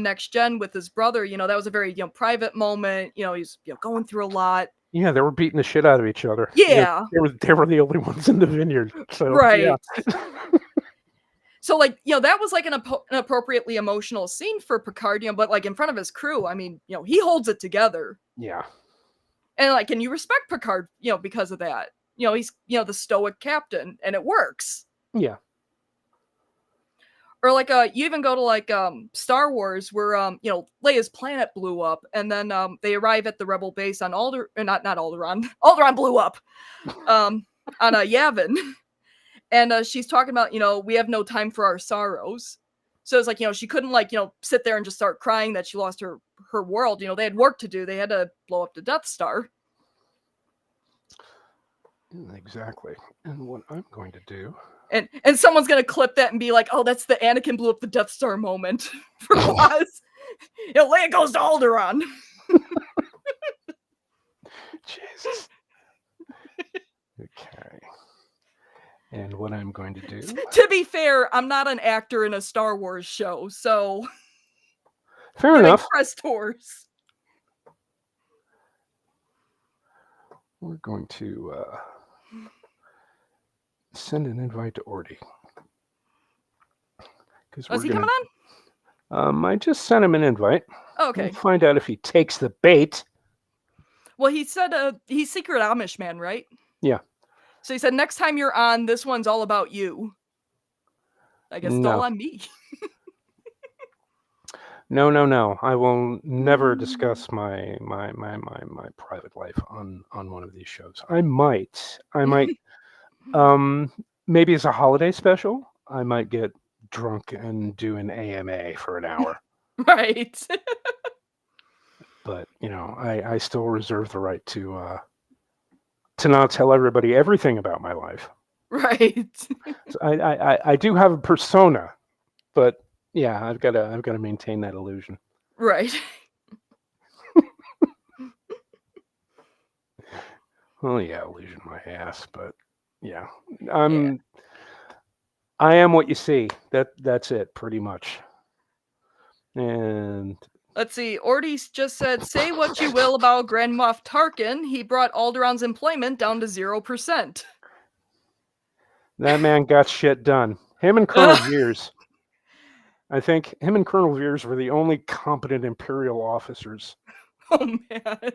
[SPEAKER 2] Next Gen with his brother, that was a very, private moment, he's, going through a lot.
[SPEAKER 1] yeah, they were beating the shit out of each other.
[SPEAKER 2] Yeah.
[SPEAKER 1] They were the only ones in the vineyard. So yeah,
[SPEAKER 2] Right. So, like, that was, like, an appropriately emotional scene for Picard, but, like, in front of his crew, I mean, he holds it together.
[SPEAKER 1] yeah,
[SPEAKER 2] And, like, and you respect Picard, because of that. He's, the stoic captain, and it works.
[SPEAKER 1] yeah.
[SPEAKER 2] Or like you even go to like Star Wars where Leia's planet blew up and then they arrive at the rebel base on not Alderaan. Alderaan blew up. On Yavin. And she's talking about, we have no time for our sorrows. So it's like, she couldn't like, sit there and just start crying that she lost her world. They had work to do. They had to blow up the Death Star.
[SPEAKER 1] Exactly. And what I'm going to do.
[SPEAKER 2] And someone's gonna clip that and be like, "Oh, that's the Anakin blew up the Death Star moment for Oz." Leia goes to Alderaan.
[SPEAKER 1] Jesus. Okay. And what I'm going to do.
[SPEAKER 2] To be fair, I'm not an actor in a Star Wars show, so
[SPEAKER 1] fair enough.
[SPEAKER 2] Press tours.
[SPEAKER 1] We're going to send an invite to Orty.
[SPEAKER 2] Was he coming on?
[SPEAKER 1] I just sent him an invite.
[SPEAKER 2] Oh, okay.
[SPEAKER 1] We'll find out if he takes the bait.
[SPEAKER 2] Well, he said he's secret Amish man, right?
[SPEAKER 1] Yeah.
[SPEAKER 2] So he said next time you're on, this one's all about you. I guess it's all on me.
[SPEAKER 1] No. I will never discuss my private life on one of these shows. I might maybe as a holiday special, I might get drunk and do an AMA for an hour.
[SPEAKER 2] Right.
[SPEAKER 1] But, I still reserve the right to not tell everybody everything about my life.
[SPEAKER 2] Right.
[SPEAKER 1] So I do have a persona, but yeah, I've got to maintain that illusion.
[SPEAKER 2] Right.
[SPEAKER 1] Well, yeah, illusion my ass, but yeah, I am what you see. That's it, pretty much. And
[SPEAKER 2] let's see. Ortiz just said, "Say what you will about Grand Moff Tarkin, he brought Alderaan's employment down to 0%."
[SPEAKER 1] That man got shit done. Him and Colonel Veers. I think him and Colonel Veers were the only competent Imperial officers.
[SPEAKER 2] Oh man.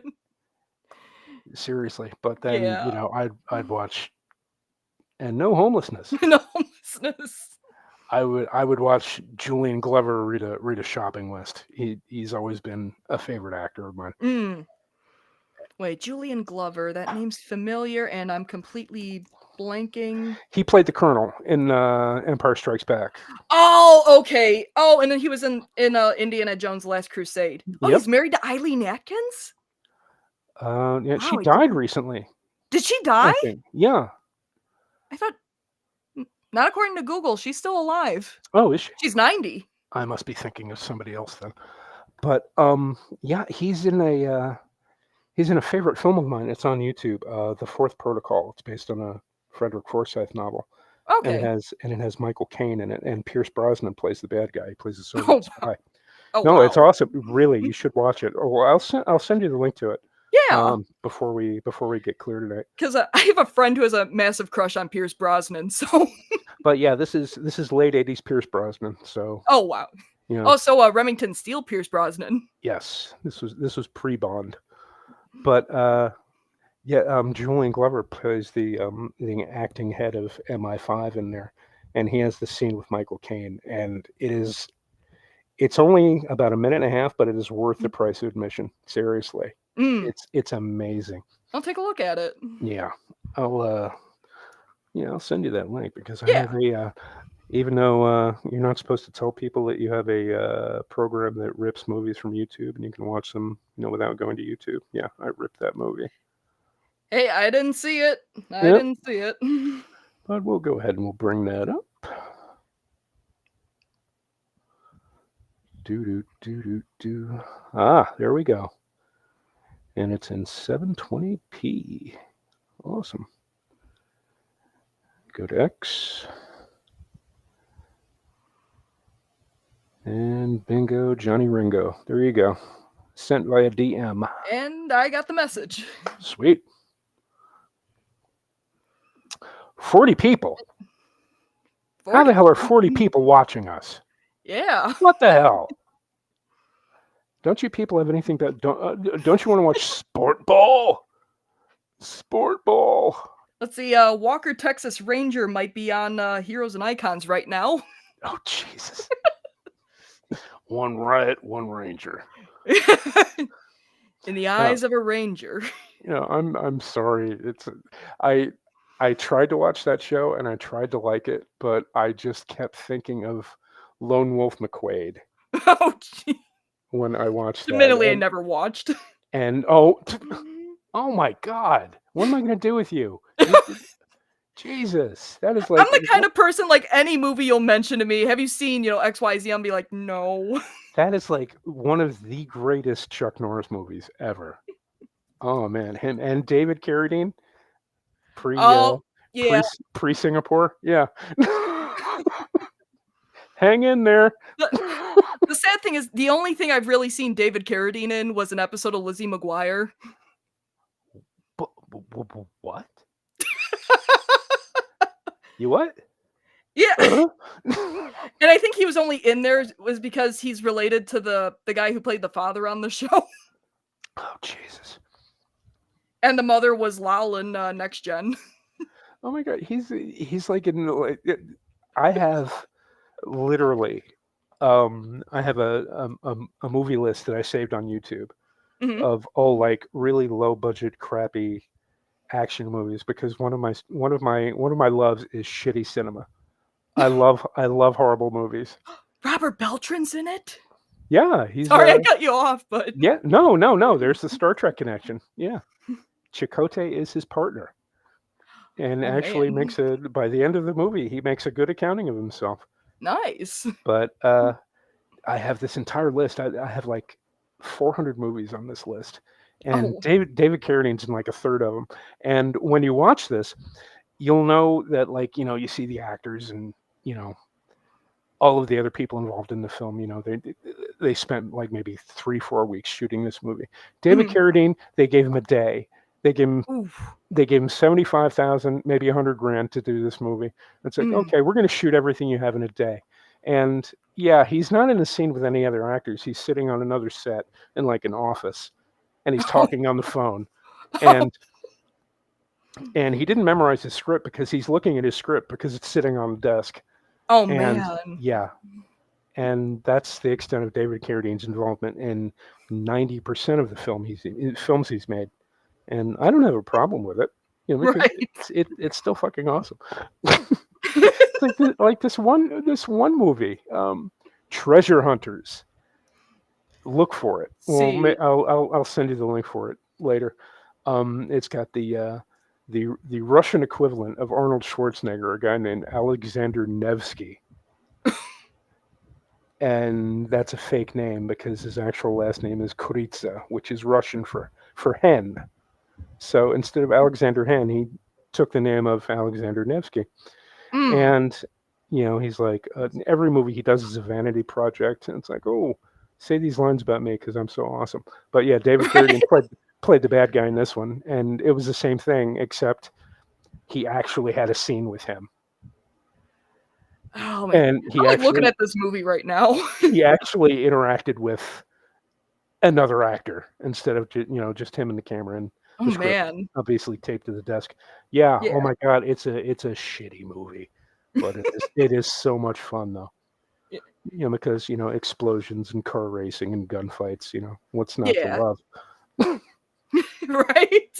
[SPEAKER 1] Seriously, but then I'd watch, and no homelessness.
[SPEAKER 2] No homelessness.
[SPEAKER 1] I would watch Julian Glover read a shopping list. He's always been a favorite actor of mine.
[SPEAKER 2] Wait, Julian Glover. That name's familiar, and I'm completely blanking.
[SPEAKER 1] He played the Colonel in Empire Strikes Back.
[SPEAKER 2] Oh, okay. Oh, and then he was in Indiana Jones: Last Crusade. Oh, yep. He's married to Eileen Atkins?
[SPEAKER 1] Yeah, wow, she died recently.
[SPEAKER 2] Did she die?
[SPEAKER 1] Yeah.
[SPEAKER 2] I thought, not according to Google, she's still alive.
[SPEAKER 1] Oh, is she?
[SPEAKER 2] She's 90.
[SPEAKER 1] I must be thinking of somebody else then. But yeah, he's in a favorite film of mine. It's on YouTube. The Fourth Protocol. It's based on a Frederick Forsyth novel.
[SPEAKER 2] Okay.
[SPEAKER 1] And it has Michael Caine in it, and Pierce Brosnan plays the bad guy. He plays a Soviet spy.
[SPEAKER 2] Oh,
[SPEAKER 1] no,
[SPEAKER 2] wow.
[SPEAKER 1] It's awesome. Really, you should watch it. Oh, I'll send you the link to it.
[SPEAKER 2] Yeah.
[SPEAKER 1] Before we get clear tonight.
[SPEAKER 2] Because I have a friend who has a massive crush on Pierce Brosnan. So.
[SPEAKER 1] But yeah, this is late '80s Pierce Brosnan. So.
[SPEAKER 2] Oh wow. Oh, so Remington Steele Pierce Brosnan.
[SPEAKER 1] Yes, this was pre-Bond. But Julian Glover plays the acting head of MI5 in there, and he has the scene with Michael Caine, and it's only about a minute and a half, but it is worth the price of admission. Seriously. It's amazing.
[SPEAKER 2] I'll take a look at it.
[SPEAKER 1] Yeah, I'll send you that link because I have a even though you're not supposed to tell people that you have a program that rips movies from YouTube and you can watch them without going to YouTube. Yeah, I ripped that movie.
[SPEAKER 2] Hey, I didn't see it. I didn't see it.
[SPEAKER 1] But we'll go ahead and we'll bring that up. Ah, there we go. And it's in 720p. Awesome. Go to X. And bingo, Johnny Ringo. There you go. Sent via DM.
[SPEAKER 2] And I got the message.
[SPEAKER 1] Sweet. 40 people. 40? How the hell are 40 people watching us?
[SPEAKER 2] Yeah.
[SPEAKER 1] What the hell? Don't you people have anything that don't you want to watch Sport Ball? Sport Ball.
[SPEAKER 2] Let's see. Walker Texas Ranger might be on Heroes and Icons right now.
[SPEAKER 1] Oh Jesus! One riot, one ranger.
[SPEAKER 2] In the
[SPEAKER 1] No,
[SPEAKER 2] eyes of a ranger.
[SPEAKER 1] I'm sorry. I I tried to watch that show and I tried to like it, but I just kept thinking of Lone Wolf McQuade
[SPEAKER 2] Oh, gee.
[SPEAKER 1] when I watched that,
[SPEAKER 2] Admittedly, I never watched.
[SPEAKER 1] and oh, oh my God, what am I gonna do with you? Jesus, that is
[SPEAKER 2] I'm
[SPEAKER 1] like
[SPEAKER 2] the kind of person, like, any movie you'll mention to me, "Have you seen, XYZ?" I'll be like, "No."
[SPEAKER 1] that is like one of the greatest Chuck Norris movies ever. Oh man, him and David Carradine pre
[SPEAKER 2] Oh, yeah.
[SPEAKER 1] pre Singapore, yeah. Hang in there.
[SPEAKER 2] The the sad thing is the only thing I've really seen David Carradine in was an episode of Lizzie McGuire.
[SPEAKER 1] What? You what?
[SPEAKER 2] Yeah,
[SPEAKER 1] Uh-huh.
[SPEAKER 2] and I think he was only in there was because he's related to the guy who played the father on the show,
[SPEAKER 1] Oh Jesus!
[SPEAKER 2] and the mother was Lal in, Next Gen.
[SPEAKER 1] Oh my God, he's like in like I have literally, I have a movie list that I saved on YouTube
[SPEAKER 2] Mhm.
[SPEAKER 1] of all like really low budget, crappy action movies because one of my loves is shitty cinema. I love horrible movies.
[SPEAKER 2] Robert Beltran's in it?
[SPEAKER 1] Yeah, he's
[SPEAKER 2] Sorry, I cut you off, but
[SPEAKER 1] yeah, no, there's the Star Trek connection. Yeah. Chakotay is his partner and
[SPEAKER 2] oh,
[SPEAKER 1] actually
[SPEAKER 2] man.
[SPEAKER 1] makes a by the end of the movie, he makes a good accounting of himself.
[SPEAKER 2] Nice.
[SPEAKER 1] But I have this entire list. I have like 400 movies on this list. And
[SPEAKER 2] Oh.
[SPEAKER 1] David Carradine's in like a third of them. And when you watch this, you'll know that like, you see the actors and, you know, all of the other people involved in the film, they spent like maybe 3-4 weeks shooting this movie. David
[SPEAKER 2] Mhm.
[SPEAKER 1] Carradine, they gave him a day. They gave him
[SPEAKER 2] Oof.
[SPEAKER 1] they gave him 75,000, maybe 100 grand to do this movie. It's like,
[SPEAKER 2] Mm.
[SPEAKER 1] okay, we're going to shoot everything you have in a day. And yeah, he's not in the scene with any other actors. He's sitting on another set in like an office, and he's
[SPEAKER 2] Oh.
[SPEAKER 1] talking on the phone.
[SPEAKER 2] Oh.
[SPEAKER 1] And and he didn't memorize his script because he's looking at his script because it's sitting on the desk.
[SPEAKER 2] Oh,
[SPEAKER 1] And
[SPEAKER 2] man.
[SPEAKER 1] yeah, and that's the extent of David Carradine's involvement in 90% of the films he's made. And I don't have a problem with it, because
[SPEAKER 2] Right.
[SPEAKER 1] it's still fucking awesome. It's like this one movie, Treasure Hunters. Look for it. Well,
[SPEAKER 2] See.
[SPEAKER 1] I'll send you the link for it later. It's got the Russian equivalent of Arnold Schwarzenegger, a guy named Alexander Nevsky, and that's a fake name because his actual last name is Kuritsa, which is Russian for hen. So instead of Alexander Hen, he took the name of Alexander Nevsky.
[SPEAKER 2] Mm.
[SPEAKER 1] And, he's like, every movie he does is a vanity project. And it's like, oh, say these lines about me because I'm so awesome. But yeah, David
[SPEAKER 2] Right.
[SPEAKER 1] Carradine played the bad guy in this one. And it was the same thing, except he actually had a scene with him.
[SPEAKER 2] Oh, man.
[SPEAKER 1] And
[SPEAKER 2] I'm, like, looking at this movie right now.
[SPEAKER 1] he actually interacted with another actor instead of just him and the camera and
[SPEAKER 2] Oh,
[SPEAKER 1] the script
[SPEAKER 2] man.
[SPEAKER 1] obviously taped to the desk. Yeah,
[SPEAKER 2] Yeah.
[SPEAKER 1] oh my God, it's a shitty movie, but it is so much fun though.
[SPEAKER 2] Y
[SPEAKER 1] Because explosions and car racing and gunfights. What's not to
[SPEAKER 2] yeah.
[SPEAKER 1] love?
[SPEAKER 2] Right?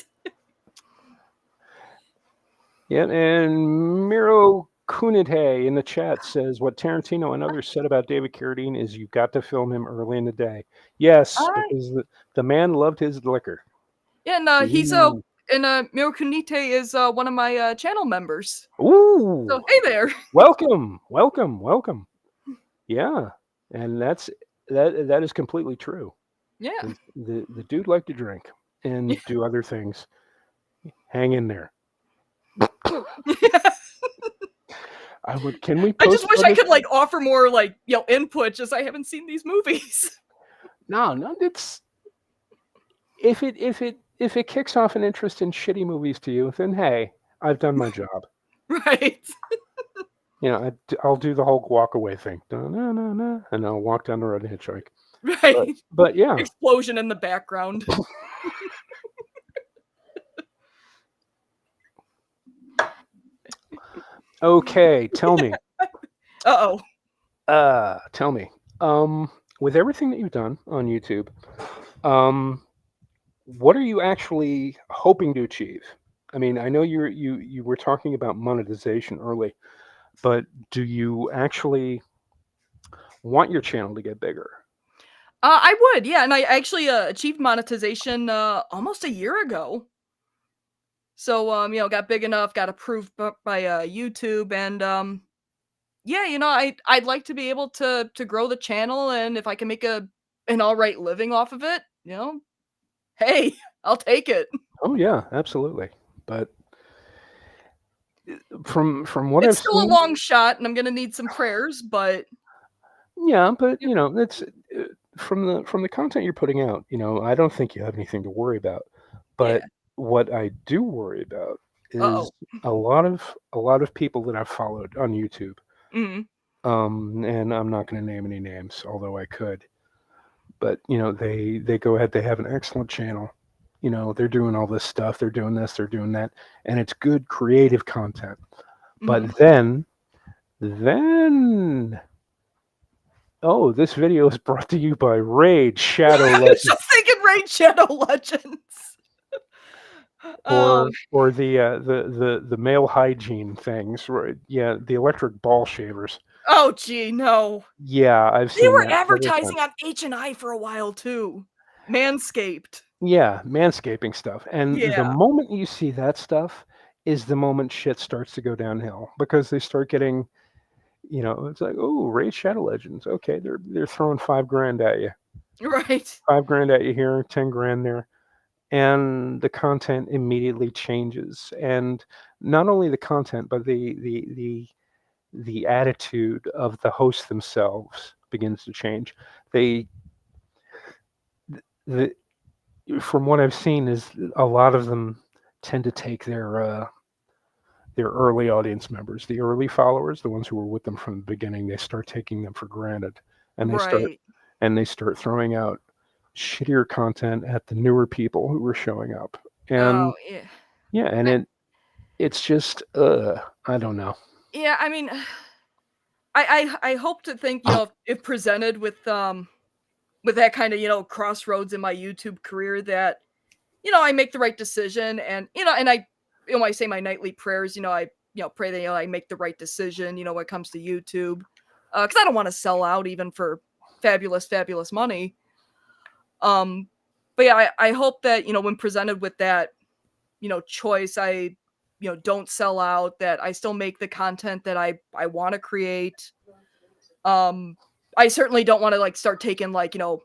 [SPEAKER 1] Yeah, and Miro Kunite in the chat says what Tarantino and others said about David Carradine is you've got to film him early in the day. Yes,
[SPEAKER 2] I
[SPEAKER 1] because the man loved his liquor.
[SPEAKER 2] yeah, and, he's,
[SPEAKER 1] Ooh.
[SPEAKER 2] and, Miro Kunite is, one of my, channel members. So,
[SPEAKER 1] Ooh.
[SPEAKER 2] hey there.
[SPEAKER 1] Welcome, welcome, welcome. Yeah, and that is completely true.
[SPEAKER 2] Yeah.
[SPEAKER 1] The dude liked to drink
[SPEAKER 2] Yeah.
[SPEAKER 1] and do other things. Hang in there. Can we
[SPEAKER 2] I just
[SPEAKER 1] post
[SPEAKER 2] wish I
[SPEAKER 1] footage?
[SPEAKER 2] could, like, offer more, like, input, just I haven't seen these movies.
[SPEAKER 1] No, it's if it kicks off an interest in shitty movies to you, then hey, I've done my job.
[SPEAKER 2] Right.
[SPEAKER 1] I'll do the whole walk away thing, and I'll walk down the road and hitchhike. But,
[SPEAKER 2] Right.
[SPEAKER 1] but yeah,
[SPEAKER 2] Explosion in the background.
[SPEAKER 1] okay. Tell me,
[SPEAKER 2] Uh-oh.
[SPEAKER 1] Tell me, um, with everything that you've done on YouTube, um, what are you actually hoping to achieve? I mean, I know you were talking about monetization early, but do you actually want your channel to get bigger?
[SPEAKER 2] I would, yeah, and I actually, achieved monetization, almost a year ago. So, got big enough, got approved by, YouTube, and, yeah, I'd like to be able to grow the channel, and if I can make an alright living off of it, hey, I'll take it.
[SPEAKER 1] Oh yeah, absolutely. But from what
[SPEAKER 2] It's
[SPEAKER 1] I've
[SPEAKER 2] still a
[SPEAKER 1] seen,
[SPEAKER 2] long shot, and I'm gonna need some prayers, but
[SPEAKER 1] yeah, but
[SPEAKER 2] yep,
[SPEAKER 1] it's from the content you're putting out. I don't think you have anything to worry about.
[SPEAKER 2] yeah.
[SPEAKER 1] But what I do worry about is
[SPEAKER 2] Uh-oh.
[SPEAKER 1] a lot of people that I've followed on YouTube.
[SPEAKER 2] Mhm.
[SPEAKER 1] And I'm not going to name any names, although I could. But they go ahead. They have an excellent channel. They're doing all this stuff. They're doing this. They're doing that, and it's good creative content.
[SPEAKER 2] Mhm.
[SPEAKER 1] But then, oh, this video is brought to you by Raid Shadow
[SPEAKER 2] I was
[SPEAKER 1] Legends,
[SPEAKER 2] just thinking Raid Shadow Legends.
[SPEAKER 1] or
[SPEAKER 2] Oh,
[SPEAKER 1] or the male hygiene things, right? Yeah, the electric ball shavers.
[SPEAKER 2] oh, gee, no.
[SPEAKER 1] Yeah, I've
[SPEAKER 2] They
[SPEAKER 1] seen
[SPEAKER 2] were
[SPEAKER 1] that several
[SPEAKER 2] advertising
[SPEAKER 1] times.
[SPEAKER 2] on H&I for a while too. Manscaped.
[SPEAKER 1] Yeah, manscaping stuff. And the
[SPEAKER 2] Yeah.
[SPEAKER 1] moment you see that stuff is the moment shit starts to go downhill because they start getting, it's like, oh, Raid Shadow Legends. Okay, they're throwing 5 grand at you,
[SPEAKER 2] Right.
[SPEAKER 1] 5 grand at you here, 10 grand there, and the content immediately changes. And not only the content, but the attitude of the hosts themselves begins to change. They the From what I've seen is a lot of them tend to take their early audience members, the early followers, the ones who were with them from the beginning. They start taking them for granted, and they start
[SPEAKER 2] Right.
[SPEAKER 1] and they start throwing out shittier content at the newer people who were showing up.
[SPEAKER 2] Oh,
[SPEAKER 1] And
[SPEAKER 2] yeah.
[SPEAKER 1] yeah, and
[SPEAKER 2] I
[SPEAKER 1] it's just I don't know.
[SPEAKER 2] yeah, I mean, I hope to think, if presented with that kinda, crossroads in my YouTube career that, I make the right decision and, and when I say my nightly prayers, I pray that, I make the right decision, when it comes to YouTube. Because I don't wanna sell out even for fabulous, fabulous money. Um, but yeah, I hope that, when presented with that, choice, I, don't sell out, that I still make the content that I wanna create. Um, I certainly don't wanna, like, start taking, like, like,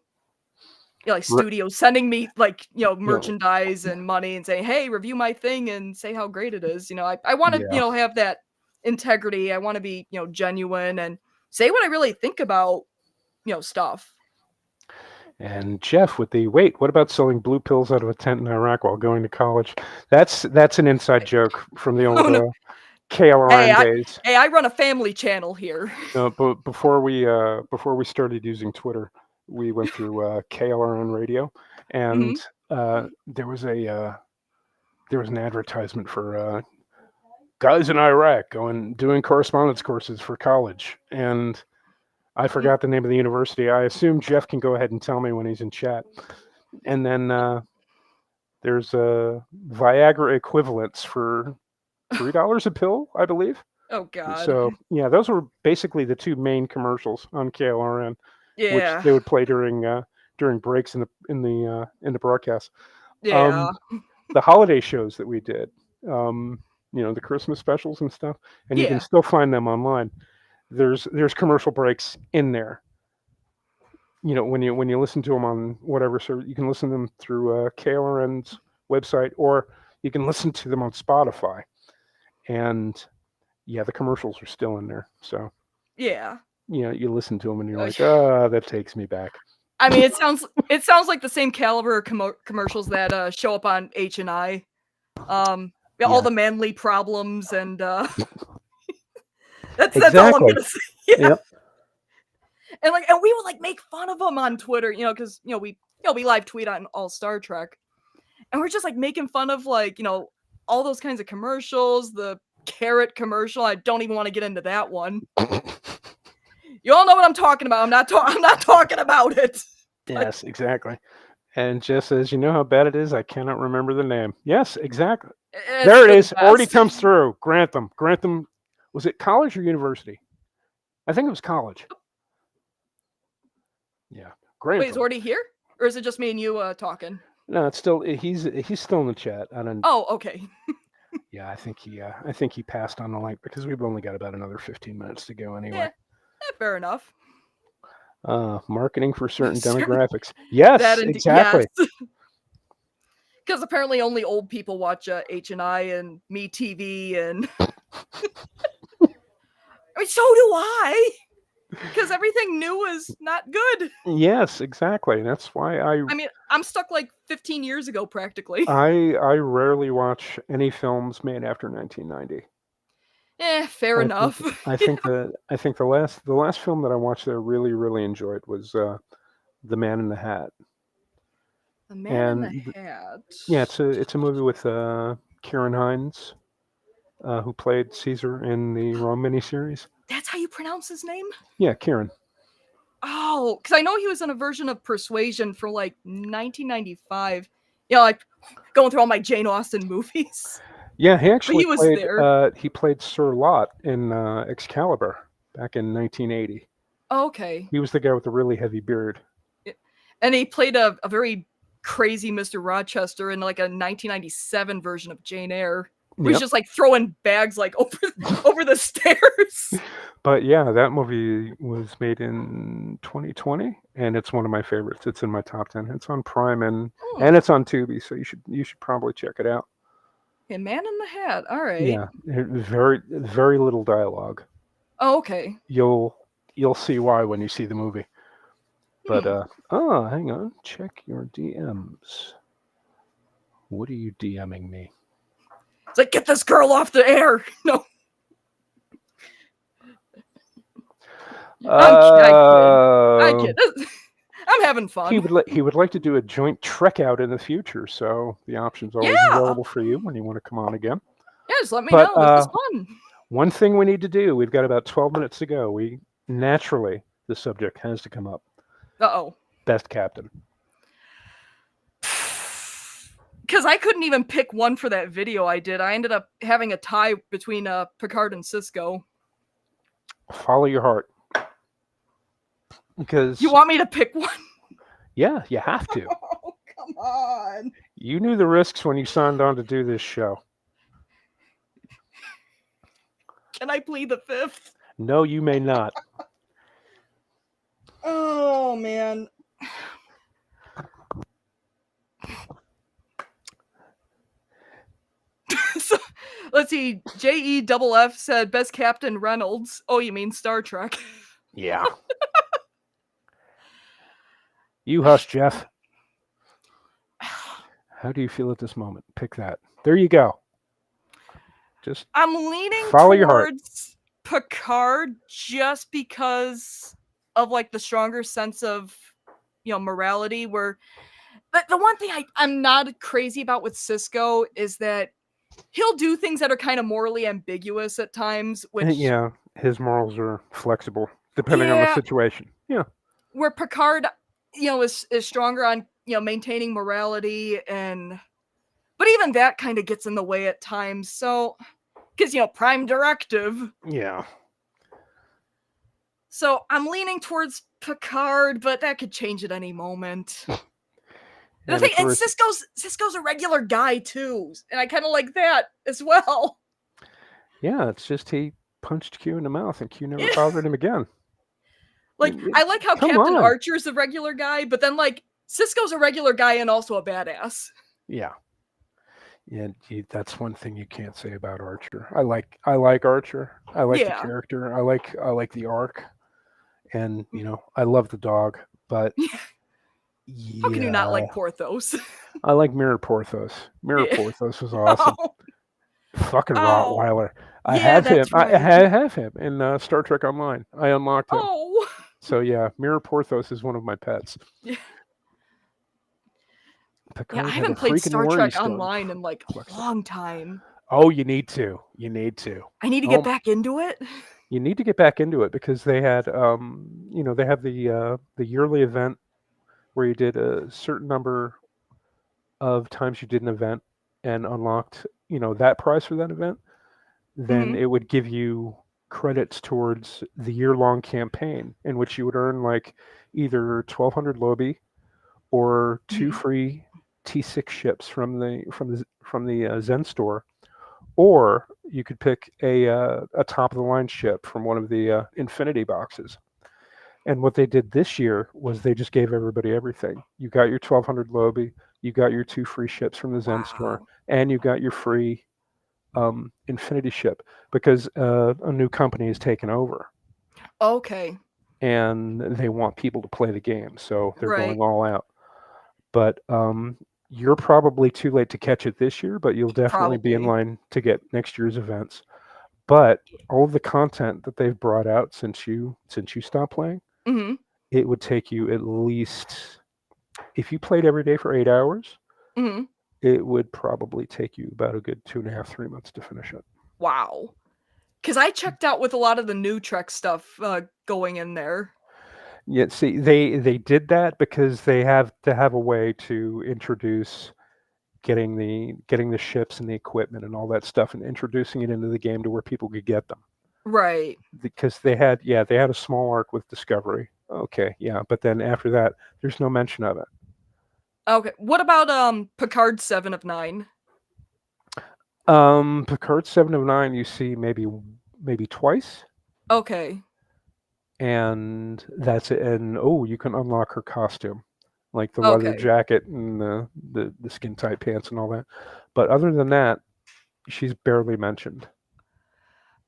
[SPEAKER 1] Re-
[SPEAKER 2] studios sending me, like,
[SPEAKER 1] you know,
[SPEAKER 2] merchandise and money and saying, "Hey, review my thing and say how great it is." I wanna,
[SPEAKER 1] yeah.
[SPEAKER 2] have that integrity. I wanna be, genuine and say what I really think about, stuff.
[SPEAKER 1] And Jeff with the wait, what about selling blue pills out of a tent in Iraq while going to college? That's an inside joke from the old
[SPEAKER 2] Oh, no. Hey,
[SPEAKER 1] KLRN
[SPEAKER 2] I
[SPEAKER 1] days.
[SPEAKER 2] hey, I run a family channel here.
[SPEAKER 1] No, but before we started using Twitter, we went through KLRN radio, and
[SPEAKER 2] Mhm.
[SPEAKER 1] there was an advertisement for guys in Iraq going doing correspondence courses for college, and I
[SPEAKER 2] Mm,
[SPEAKER 1] forgot the name of the university. I assume Jeff can go ahead and tell me when he's in chat. And then there's Viagra equivalents for $3 a pill, I believe.
[SPEAKER 2] oh god.
[SPEAKER 1] So yeah, those were basically the two main commercials on KLRN, which
[SPEAKER 2] Yeah.
[SPEAKER 1] they would play during breaks in the broadcast.
[SPEAKER 2] Yeah.
[SPEAKER 1] Um, the holiday shows that we did, um, the Christmas specials and stuff, and you can
[SPEAKER 2] Yeah.
[SPEAKER 1] still find them online. There's commercial breaks in there. When you listen to them on whatever, so you can listen to them through KLRN's website, or you can listen to them on Spotify. And yeah, the commercials are still in there. So
[SPEAKER 2] Yeah.
[SPEAKER 1] you listen to them and you're
[SPEAKER 2] Oh,
[SPEAKER 1] like, ah, that takes me back.
[SPEAKER 2] I mean, it sounds like the same caliber of commercials that, show up on H&I. Yeah, all
[SPEAKER 1] Yeah,
[SPEAKER 2] the manly problems and, that's all I'm
[SPEAKER 1] exactly.
[SPEAKER 2] gonna say. Yeah,
[SPEAKER 1] Yep.
[SPEAKER 2] and we would, like, make fun of them on Twitter, because we live tweet on all Star Trek, and we're just, like, making fun of, like, all those kinds of commercials, the carrot commercial, I don't even wanna get into that one. You all know what I'm talking about. I'm not talking about it. But
[SPEAKER 1] Yes, exactly. And just as you know how bad it is, I cannot remember the name. Yes, exactly.
[SPEAKER 2] it's
[SPEAKER 1] There it
[SPEAKER 2] for the
[SPEAKER 1] is. Already
[SPEAKER 2] best.
[SPEAKER 1] comes through. Grantham. Grantham. Was it college or university? I think it was college. Yeah,
[SPEAKER 2] Wait, is
[SPEAKER 1] Grantham.
[SPEAKER 2] Orty here? Or is it just me and you talking?
[SPEAKER 1] No, it's still he's still in the chat. I don't.
[SPEAKER 2] Oh, okay.
[SPEAKER 1] Yeah, I think he passed on the link because we've only got about another 15 minutes to go anyway.
[SPEAKER 2] Fair enough.
[SPEAKER 1] Marketing for certain
[SPEAKER 2] Certain-
[SPEAKER 1] demographics. Yes,
[SPEAKER 2] That
[SPEAKER 1] exactly.
[SPEAKER 2] yes. Because apparently only old people watch H&I and Me TV and I mean, so do I. Because everything new is not good.
[SPEAKER 1] Yes, exactly. That's why
[SPEAKER 2] I mean, I'm stuck like 15 years ago practically.
[SPEAKER 1] I rarely watch any films made after 1990.
[SPEAKER 2] Fair
[SPEAKER 1] I think
[SPEAKER 2] enough.
[SPEAKER 1] I think the last film that I watched that I really enjoyed was The Man in the Hat.
[SPEAKER 2] The Man in the
[SPEAKER 1] And
[SPEAKER 2] Hat.
[SPEAKER 1] yeah, it's a movie with Kieran Hines, who played Caesar in the Rome miniseries.
[SPEAKER 2] That's how you pronounce his name?
[SPEAKER 1] Yeah, Kieran.
[SPEAKER 2] Oh, because I know he was in a version of Persuasion for like 1995. Yeah, like going through all my Jane Austen movies.
[SPEAKER 1] Yeah,
[SPEAKER 2] But he was there.
[SPEAKER 1] he played Sir Lot in Excalibur back in 1980.
[SPEAKER 2] Okay.
[SPEAKER 1] He was the guy with the really heavy beard.
[SPEAKER 2] And he played a very crazy Mr. Rochester in like a 1997 version of Jane Eyre. Where he's
[SPEAKER 1] Yep.
[SPEAKER 2] just like throwing bags like over the stairs.
[SPEAKER 1] But yeah, that movie was made in 2020, and it's one of my favorites. It's in my top 10. It's on Prime and it's on Tubi, so you should probably check it out.
[SPEAKER 2] Okay, Man in the Hat. All right.
[SPEAKER 1] Yeah, very little dialogue.
[SPEAKER 2] Oh, okay.
[SPEAKER 1] You'll see why when you see the movie. But hang on, check your DMs. What are you DMing me?
[SPEAKER 2] It's like, get this girl off the air. No. I kid. I'm having fun.
[SPEAKER 1] He would like to do a joint trek out in the future, so the option's always available for you when you want to come on again.
[SPEAKER 2] Yeah, just let me know. This is fun.
[SPEAKER 1] One thing we need to do, we've got about 12 minutes to go. Naturally, the subject has to come up.
[SPEAKER 2] Uh-oh.
[SPEAKER 1] Best captain.
[SPEAKER 2] Because I couldn't even pick one for that video I did. I ended up having a tie between Picard and Cisco.
[SPEAKER 1] Follow your heart. Because
[SPEAKER 2] you want me to pick one?
[SPEAKER 1] Yeah, you have to.
[SPEAKER 2] Oh, come on.
[SPEAKER 1] You knew the risks when you signed on to do this show.
[SPEAKER 2] Can I plead the fifth?
[SPEAKER 1] No, you may not.
[SPEAKER 2] Oh, man. So, let's see. JEFF said best Captain Reynolds. Oh, you mean Star Trek?
[SPEAKER 1] Yeah. You hush, Jeff. How do you feel at this moment? Pick that. There you go. Just
[SPEAKER 2] I'm leaning
[SPEAKER 1] follow your heart.
[SPEAKER 2] towards Picard just because of like the stronger sense of, you know, morality. Where the one thing I'm not crazy about with Cisco is that he'll do things that are kind of morally ambiguous at times. Which
[SPEAKER 1] yeah, his morals are flexible depending on the situation. Yeah.
[SPEAKER 2] Where Picard, you know, is stronger on, you know, maintaining morality but even that kind of gets in the way at times. So, because, you know, prime directive.
[SPEAKER 1] Yeah.
[SPEAKER 2] So I'm leaning towards Picard, but that could change at any moment. And Cisco's a regular guy too, and I kind of like that as well.
[SPEAKER 1] Yeah, it's just he punched Q in the mouth, and Q never bothered him again.
[SPEAKER 2] Like, I like how Captain Archer's a regular guy, but then like Cisco's a regular guy and also a badass.
[SPEAKER 1] Yeah. Yeah, that's one thing you can't say about Archer. I like Archer. I like the character. I like the arc, and you know I love the dog. But
[SPEAKER 2] how can you not like Porthos?
[SPEAKER 1] I like Mirror Porthos. Mirror Porthos was awesome. Fucking Rottweiler. I have him. Right. I have him in Star Trek Online. I unlocked him.
[SPEAKER 2] Oh.
[SPEAKER 1] So yeah, Mirror Porthos is one of my pets.
[SPEAKER 2] Yeah. I haven't played Star Trek Online in like a long time.
[SPEAKER 1] Oh, you need to.
[SPEAKER 2] I need to get back into it.
[SPEAKER 1] You need to get back into it because they had, they have the yearly event where you did a certain number of times you did an event and unlocked, that prize for that event. Then
[SPEAKER 2] Mhm.
[SPEAKER 1] it would give you credits towards the year-long campaign in which you would earn like either 1,200 lobby or two
[SPEAKER 2] Mhm.
[SPEAKER 1] free T6 ships from the Zen store, or you could pick a top of the line ship from one of the Infinity boxes. And what they did this year was they just gave everybody everything. You got your 1,200 lobby, you got your two free ships from the Zen store,
[SPEAKER 2] Wow.
[SPEAKER 1] and you got your free Infinity ship because a new company is taken over
[SPEAKER 2] Okay.
[SPEAKER 1] and they want people to play the game, so they're
[SPEAKER 2] Right.
[SPEAKER 1] going all out. But you're probably too late to catch it this year, but you'll definitely be in
[SPEAKER 2] Probably.
[SPEAKER 1] line to get next year's events. But all of the content that they've brought out since you stopped playing,
[SPEAKER 2] Mhm.
[SPEAKER 1] it would take you at least, if you played every day for 8 hours,
[SPEAKER 2] Mhm.
[SPEAKER 1] it would probably take you about a good 2.5, 3 months to finish it.
[SPEAKER 2] Wow. 'Cause I checked out with a lot of the new Trek stuff, going in there.
[SPEAKER 1] Yeah, see, they did that because they have to have a way to introduce getting the ships and the equipment and all that stuff and introducing it into the game to where people could get them.
[SPEAKER 2] Right.
[SPEAKER 1] Because they had a small arc with Discovery. Okay, yeah, but then after that, there's no mention of it.
[SPEAKER 2] Okay. What about, Picard 7 of 9?
[SPEAKER 1] Picard 7 of 9, you see maybe twice,
[SPEAKER 2] Okay.
[SPEAKER 1] and that's it. And oh, you can unlock her costume, like the leather
[SPEAKER 2] Okay.
[SPEAKER 1] jacket and the skin tight pants and all that. But other than that, she's barely mentioned.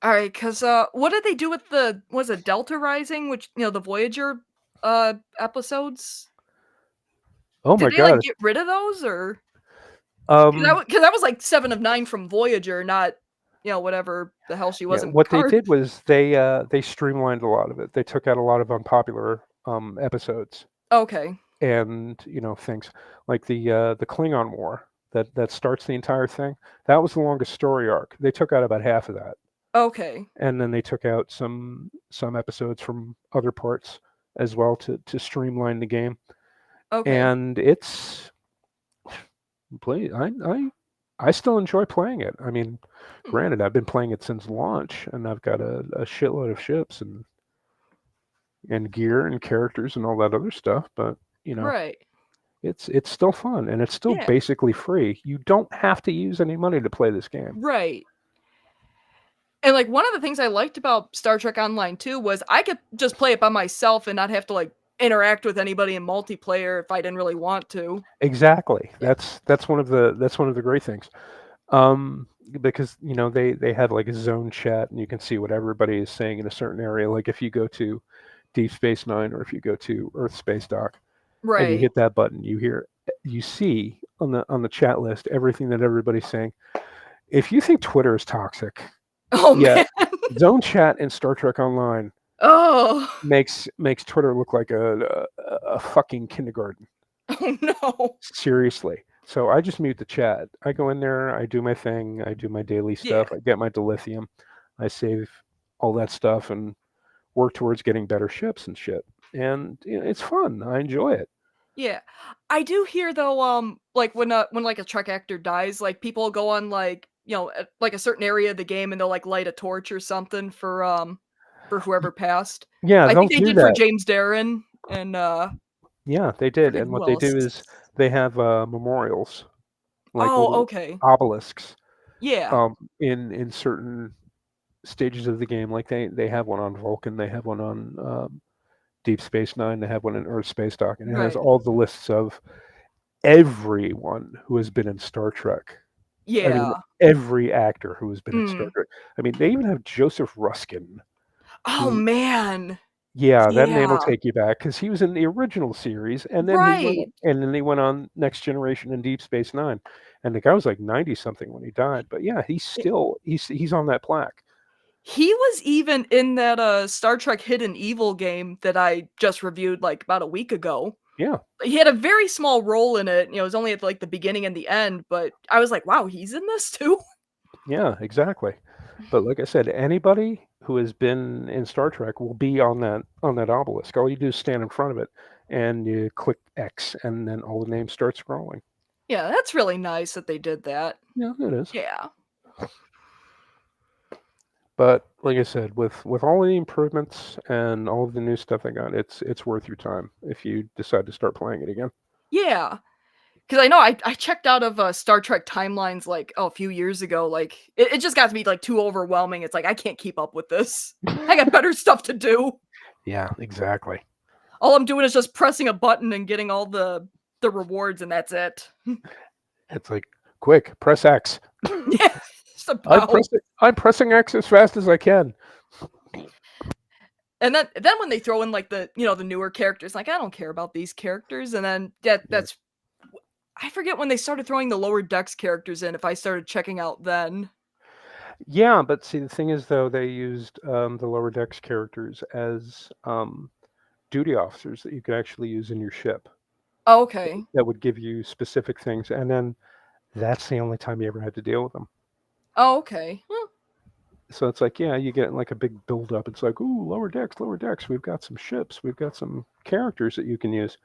[SPEAKER 2] Alright, 'cause, what did they do with the was it Delta Rising, which, the Voyager, episodes?
[SPEAKER 1] Oh
[SPEAKER 2] Did
[SPEAKER 1] my
[SPEAKER 2] they, like,
[SPEAKER 1] god.
[SPEAKER 2] get rid of those, or 'cause
[SPEAKER 1] Um,
[SPEAKER 2] that was, like, 7 of 9 from Voyager, not, whatever the hell she
[SPEAKER 1] yeah,
[SPEAKER 2] was in
[SPEAKER 1] what they
[SPEAKER 2] Picard.
[SPEAKER 1] did was they streamlined a lot of it. They took out a lot of unpopular episodes
[SPEAKER 2] Okay.
[SPEAKER 1] and things like the Klingon War that starts the entire thing. That was the longest story arc. They took out about half of that,
[SPEAKER 2] Okay.
[SPEAKER 1] and then they took out some episodes from other parts as well to streamline the game.
[SPEAKER 2] Okay.
[SPEAKER 1] And it's play. I still enjoy playing it. I mean,
[SPEAKER 2] Hmm.
[SPEAKER 1] granted, I've been playing it since launch, and I've got a shitload of ships and gear and characters and all that other stuff. But you know,
[SPEAKER 2] Right.
[SPEAKER 1] it's still fun, and it's still
[SPEAKER 2] Yeah.
[SPEAKER 1] basically free. You don't have to use any money to play this game.
[SPEAKER 2] Right. And, like, one of the things I liked about Star Trek Online too was I could just play it by myself and not have to, like, interact with anybody in multiplayer if I didn't really want to.
[SPEAKER 1] Exactly.
[SPEAKER 2] Yeah.
[SPEAKER 1] That's one of the great things. Um, because they have like a zone chat, and you can see what everybody is saying in a certain area. Like if you go to Deep Space Nine or if you go to Earth Space Dock, and you
[SPEAKER 2] Right.
[SPEAKER 1] hit that button, you see on the chat list everything that everybody's saying. If you think Twitter is toxic,
[SPEAKER 2] Oh,
[SPEAKER 1] yeah,
[SPEAKER 2] man.
[SPEAKER 1] Zone Chat in Star Trek Online
[SPEAKER 2] Oh.
[SPEAKER 1] makes Twitter look like a fucking kindergarten.
[SPEAKER 2] Oh, no.
[SPEAKER 1] Seriously. So I just mute the chat. I go in there, I do my thing, I do my daily
[SPEAKER 2] Yeah.
[SPEAKER 1] stuff, I get my dilithium, I save all that stuff and work towards getting better ships and shit. And it's fun. I enjoy it.
[SPEAKER 2] Yeah. I do hear though, like when like a Trek actor dies, like people go on like, like a certain area of the game and they'll like light a torch or something for
[SPEAKER 1] Y-
[SPEAKER 2] whoever passed.
[SPEAKER 1] Yeah,
[SPEAKER 2] I
[SPEAKER 1] they'll
[SPEAKER 2] think they
[SPEAKER 1] do
[SPEAKER 2] did for
[SPEAKER 1] that.
[SPEAKER 2] James Darren and
[SPEAKER 1] Yeah, they
[SPEAKER 2] I
[SPEAKER 1] did.
[SPEAKER 2] forget
[SPEAKER 1] And
[SPEAKER 2] who
[SPEAKER 1] what they do
[SPEAKER 2] else.
[SPEAKER 1] is they have memorials, like
[SPEAKER 2] Oh,
[SPEAKER 1] little
[SPEAKER 2] okay.
[SPEAKER 1] obelisks,
[SPEAKER 2] Yeah.
[SPEAKER 1] in certain stages of the game. Like they have one on Vulcan, they have one on Deep Space Nine, they have one in Earth Space Dock, and it has
[SPEAKER 2] Right.
[SPEAKER 1] all the lists of everyone who has been in Star Trek. I mean,
[SPEAKER 2] Yeah.
[SPEAKER 1] every actor who has been in Star
[SPEAKER 2] Mm.
[SPEAKER 1] Trek. I mean, they even have Joseph Ruskin,
[SPEAKER 2] Oh,
[SPEAKER 1] who,
[SPEAKER 2] man.
[SPEAKER 1] yeah, that name will
[SPEAKER 2] Yeah.
[SPEAKER 1] take you back because he was in the original series,
[SPEAKER 2] Right.
[SPEAKER 1] and then he went on Next Generation and Deep Space Nine, and the guy was like 90 something when he died. But yeah, he's on that plaque.
[SPEAKER 2] He was even in that, Star Trek Hidden Evil game that I just reviewed, like, about a week ago.
[SPEAKER 1] Yeah,
[SPEAKER 2] He had a very small role in it, it was only at, like, the beginning and the end, but I was like, "Wow, he's in this too?"
[SPEAKER 1] yeah, exactly. But like I said, anybody who has been in Star Trek will be on that obelisk. All you do is stand in front of it and you click X, and then all the names start scrolling.
[SPEAKER 2] Yeah, that's really nice that they did that.
[SPEAKER 1] Yeah, it is.
[SPEAKER 2] Yeah.
[SPEAKER 1] But like I said, with all the improvements and all of the new stuff they got, it's worth your time if you decide to start playing it again.
[SPEAKER 2] Yeah. Because I know I checked out of Star Trek timelines like a few years ago. Like it just got to be like too overwhelming. It's like I can't keep up with this. I got better stuff to do.
[SPEAKER 1] Yeah, exactly.
[SPEAKER 2] All I'm doing is just pressing a button and getting all the rewards, and that's it.
[SPEAKER 1] It's like, quick, press X.
[SPEAKER 2] Yeah, just about.
[SPEAKER 1] I'm pressing X as fast as I can.
[SPEAKER 2] And then when they throw in like the the newer characters, like I don't care about these characters, and then that's I forget when they started throwing the lower decks characters in. If I started checking out then.
[SPEAKER 1] Yeah, but see, the thing is, though, they used the lower decks characters as duty officers that you could actually use in your ship
[SPEAKER 2] Oh, okay.
[SPEAKER 1] that would give you specific things, and then that's the only time you ever had to deal with them.
[SPEAKER 2] Oh, okay.
[SPEAKER 1] So it's like, yeah, you get like a big build up. It's like, ooh, lower decks, lower decks. We've got some ships, we've got some characters that you can use,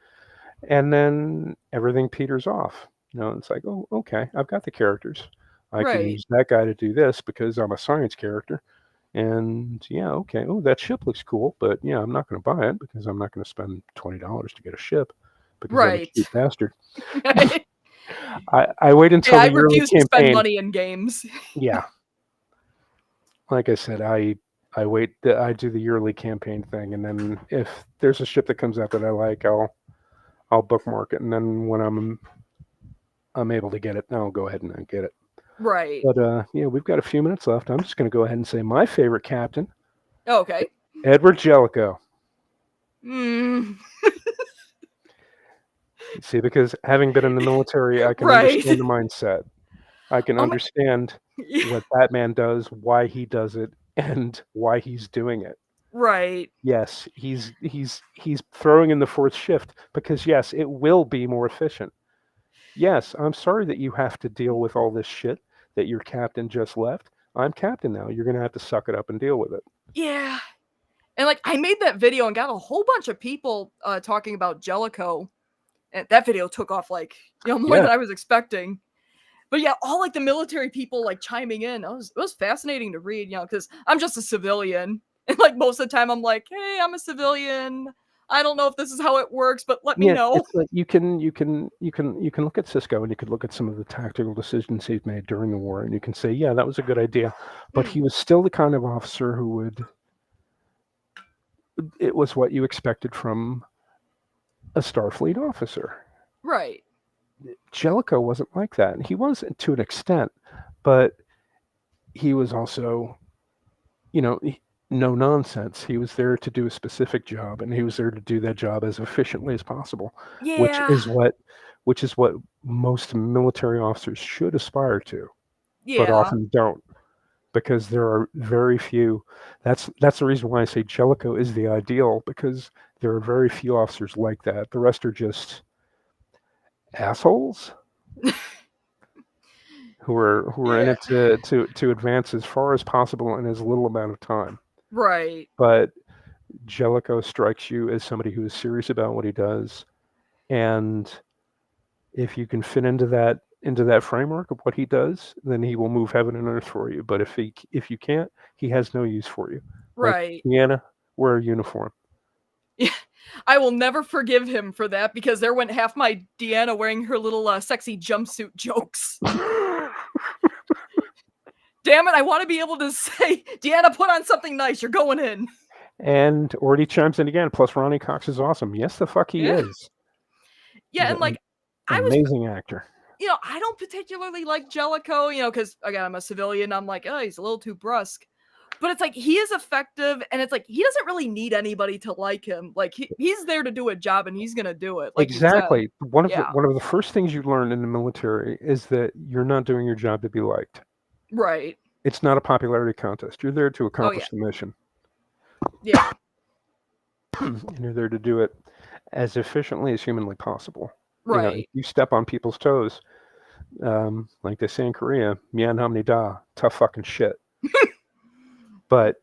[SPEAKER 1] and then everything peters off. It's like, oh, okay, I've got the characters. I can
[SPEAKER 2] Right.
[SPEAKER 1] use that guy to do this because I'm a science character. And yeah, okay. Oh, that ship looks cool, but yeah, I'm not going to buy it because I'm not going to spend $20 to get a ship because I'm a
[SPEAKER 2] Right.
[SPEAKER 1] cheap bastard. I wait
[SPEAKER 2] Yeah,
[SPEAKER 1] until
[SPEAKER 2] I
[SPEAKER 1] the yearly
[SPEAKER 2] refuse to spend
[SPEAKER 1] campaign.
[SPEAKER 2] money in games.
[SPEAKER 1] Yeah, like I said, I wait. I do the yearly campaign thing, and then if there's a ship that comes out that I like, I'll bookmark it, and then when I'm able to get it, I'll go ahead and get it.
[SPEAKER 2] Right.
[SPEAKER 1] But yeah, we've got a few minutes left. I'm just going to go ahead and say my favorite captain,
[SPEAKER 2] Okay.
[SPEAKER 1] Edward Jellicoe.
[SPEAKER 2] Mm,
[SPEAKER 1] See, because having been in the military, I can
[SPEAKER 2] right.
[SPEAKER 1] understand the mindset. I can
[SPEAKER 2] Oh my.
[SPEAKER 1] understand what that man does, why he does it, and why he's doing it.
[SPEAKER 2] Right.
[SPEAKER 1] Yes, he's throwing in the fourth shift because yes, it will be more efficient. Yes, I'm sorry that you have to deal with all this shit that your captain just left. I'm captain now. You're gonna have to suck it up and deal with it.
[SPEAKER 2] Yeah. And like I made that video and got a whole bunch of people talking about Jellicoe. And that video took off like, more
[SPEAKER 1] Yeah,
[SPEAKER 2] than I was expecting. But yeah, all like the military people like chiming in. It was fascinating to read, because I'm just a civilian. And like most of the time I'm like, hey, I'm a civilian. I don't know if this is how it works, but let me
[SPEAKER 1] yeah.
[SPEAKER 2] know.
[SPEAKER 1] It's like you can look at Cisco and you could look at some of the tactical decisions he's made during the war, and you can say, yeah, that was a good idea. But
[SPEAKER 2] Mm,
[SPEAKER 1] he was still the kind of officer who would. It was what you expected from a Starfleet officer.
[SPEAKER 2] right.
[SPEAKER 1] Jellicoe wasn't like that. He was to an extent, but he was also, you know, no nonsense. He was there to do a specific job, and he was there to do that job as efficiently as possible, which
[SPEAKER 2] Yeah.
[SPEAKER 1] is what, which is what most military officers should aspire to, but
[SPEAKER 2] Yeah.
[SPEAKER 1] often don't because there are very few. That's the reason why I say Jellicoe is the ideal because there are very few officers like that. The rest are just assholes who are in
[SPEAKER 2] Yeah.
[SPEAKER 1] it to advance as far as possible in as little amount of time.
[SPEAKER 2] Right.
[SPEAKER 1] But Jellicoe strikes you as somebody who is serious about what he does, and if you can fit into that framework of what he does, then he will move heaven and earth for you. But if you can't, he has no use for you. Like
[SPEAKER 2] Right.
[SPEAKER 1] Deanna, wear a uniform.
[SPEAKER 2] Yeah. I will never forgive him for that because there went half my Deanna wearing her little sexy jumpsuit jokes. Damn it, I want to be able to say, Deanna, put on something nice. You're going in.
[SPEAKER 1] And Orty chimes in again. Plus, Ronnie Cox is awesome. Yes, the fuck he
[SPEAKER 2] Yeah.
[SPEAKER 1] is.
[SPEAKER 2] Yeah,
[SPEAKER 1] He's
[SPEAKER 2] and like
[SPEAKER 1] an
[SPEAKER 2] I was
[SPEAKER 1] amazing actor.
[SPEAKER 2] I don't particularly like Jellicoe, because again, I'm a civilian. I'm like, oh, he's a little too brusque. But it's like he is effective, and it's like he doesn't really need anybody to like him. Like he's there to do a job, and he's gonna do it, like you said.
[SPEAKER 1] Exactly. One of the
[SPEAKER 2] Yeah,
[SPEAKER 1] one of the first things you learn in the military is that you're not doing your job to be liked.
[SPEAKER 2] right.
[SPEAKER 1] It's not a popularity contest. You're there to
[SPEAKER 2] Oh yeah,
[SPEAKER 1] accomplish the mission,
[SPEAKER 2] yeah,
[SPEAKER 1] and you're there to do it as efficiently as humanly possible. If
[SPEAKER 2] right.
[SPEAKER 1] you step on people's toes, like they say in Korea, "Myan hamnida," tough fucking shit. But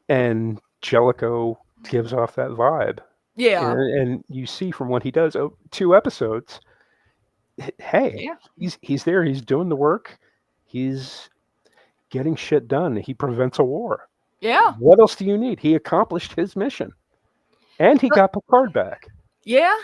[SPEAKER 1] and Jellicoe gives off that vibe.
[SPEAKER 2] Yeah.
[SPEAKER 1] And you see from what he does, 2 episodes, hey,
[SPEAKER 2] Yeah.
[SPEAKER 1] he's there, he's doing the work, he's getting shit done, he prevents a war.
[SPEAKER 2] Yeah.
[SPEAKER 1] What else do you need? He accomplished his mission, and he
[SPEAKER 2] But
[SPEAKER 1] got Picard back.
[SPEAKER 2] yeah.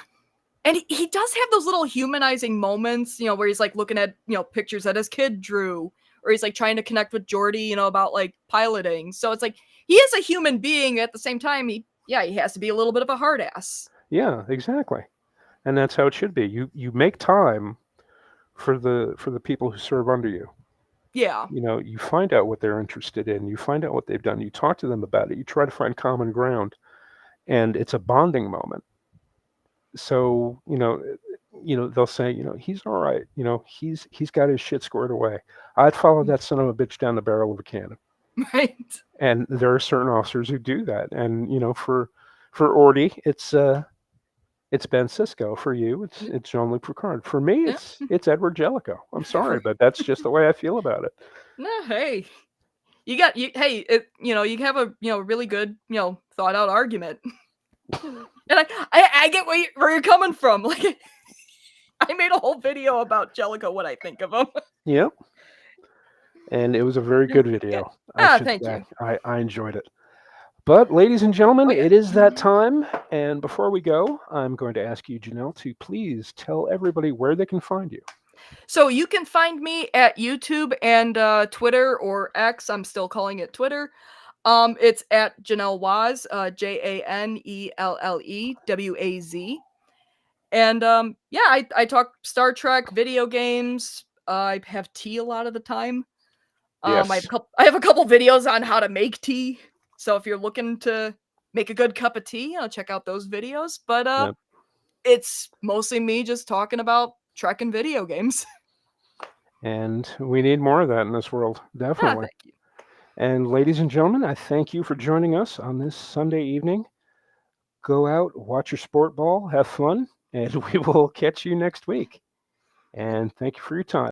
[SPEAKER 2] And he does have those little humanizing moments, where he's like looking at, pictures that his kid drew, or he's like trying to connect with Geordi, about like piloting. So it's like he is a human being at the same time. He has to be a little bit of a hard ass.
[SPEAKER 1] Yeah, exactly. And that's how it should be. You make time for the people who serve under you.
[SPEAKER 2] Yeah.
[SPEAKER 1] You find out what they're interested in, you find out what they've done, you talk to them about it, you try to find common ground, and it's a bonding moment. So they'll say, he's all right, he's got his shit squared away. I'd follow that son of a bitch down the barrel of a cannon.
[SPEAKER 2] Right.
[SPEAKER 1] And there are certain officers who do that. And for Ordy, it's Ben Sisko. For you, it's Jean-Luc Picard. For me,
[SPEAKER 2] Yeah.
[SPEAKER 1] it's Edward Jellicoe. I'm sorry, but that's just the way I feel about it.
[SPEAKER 2] No, hey. Hey, you have a, really good, thought out argument. And I get where you're coming from. Like, I made a whole video about Jellicoe, what I think of him.
[SPEAKER 1] Yep. And it was a very good video, I should
[SPEAKER 2] Thank
[SPEAKER 1] say.
[SPEAKER 2] you.
[SPEAKER 1] I enjoyed it. But, ladies and gentlemen,
[SPEAKER 2] Oh, yeah.
[SPEAKER 1] it is that time. And before we go, I'm going to ask you, Janelle, to please tell everybody where they can find you.
[SPEAKER 2] So you can find me at YouTube and Twitter, or X. I'm still calling it Twitter. It's at Janelle Waz, JANELLEWAZ. And yeah, I talk Star Trek, video games. I have tea a lot of the time.
[SPEAKER 1] Yes.
[SPEAKER 2] I have a couple videos on how to make tea. So if you're looking to make a good cup of tea, check out those videos. But
[SPEAKER 1] Yep.
[SPEAKER 2] it's mostly me just talking about Trek and video games.
[SPEAKER 1] And we need more of that in this world, definitely.
[SPEAKER 2] Thank you.
[SPEAKER 1] And ladies and gentlemen, I thank you for joining us on this Sunday evening. Go out, watch your sport ball, have fun, and we will catch you next week. And thank you for your time.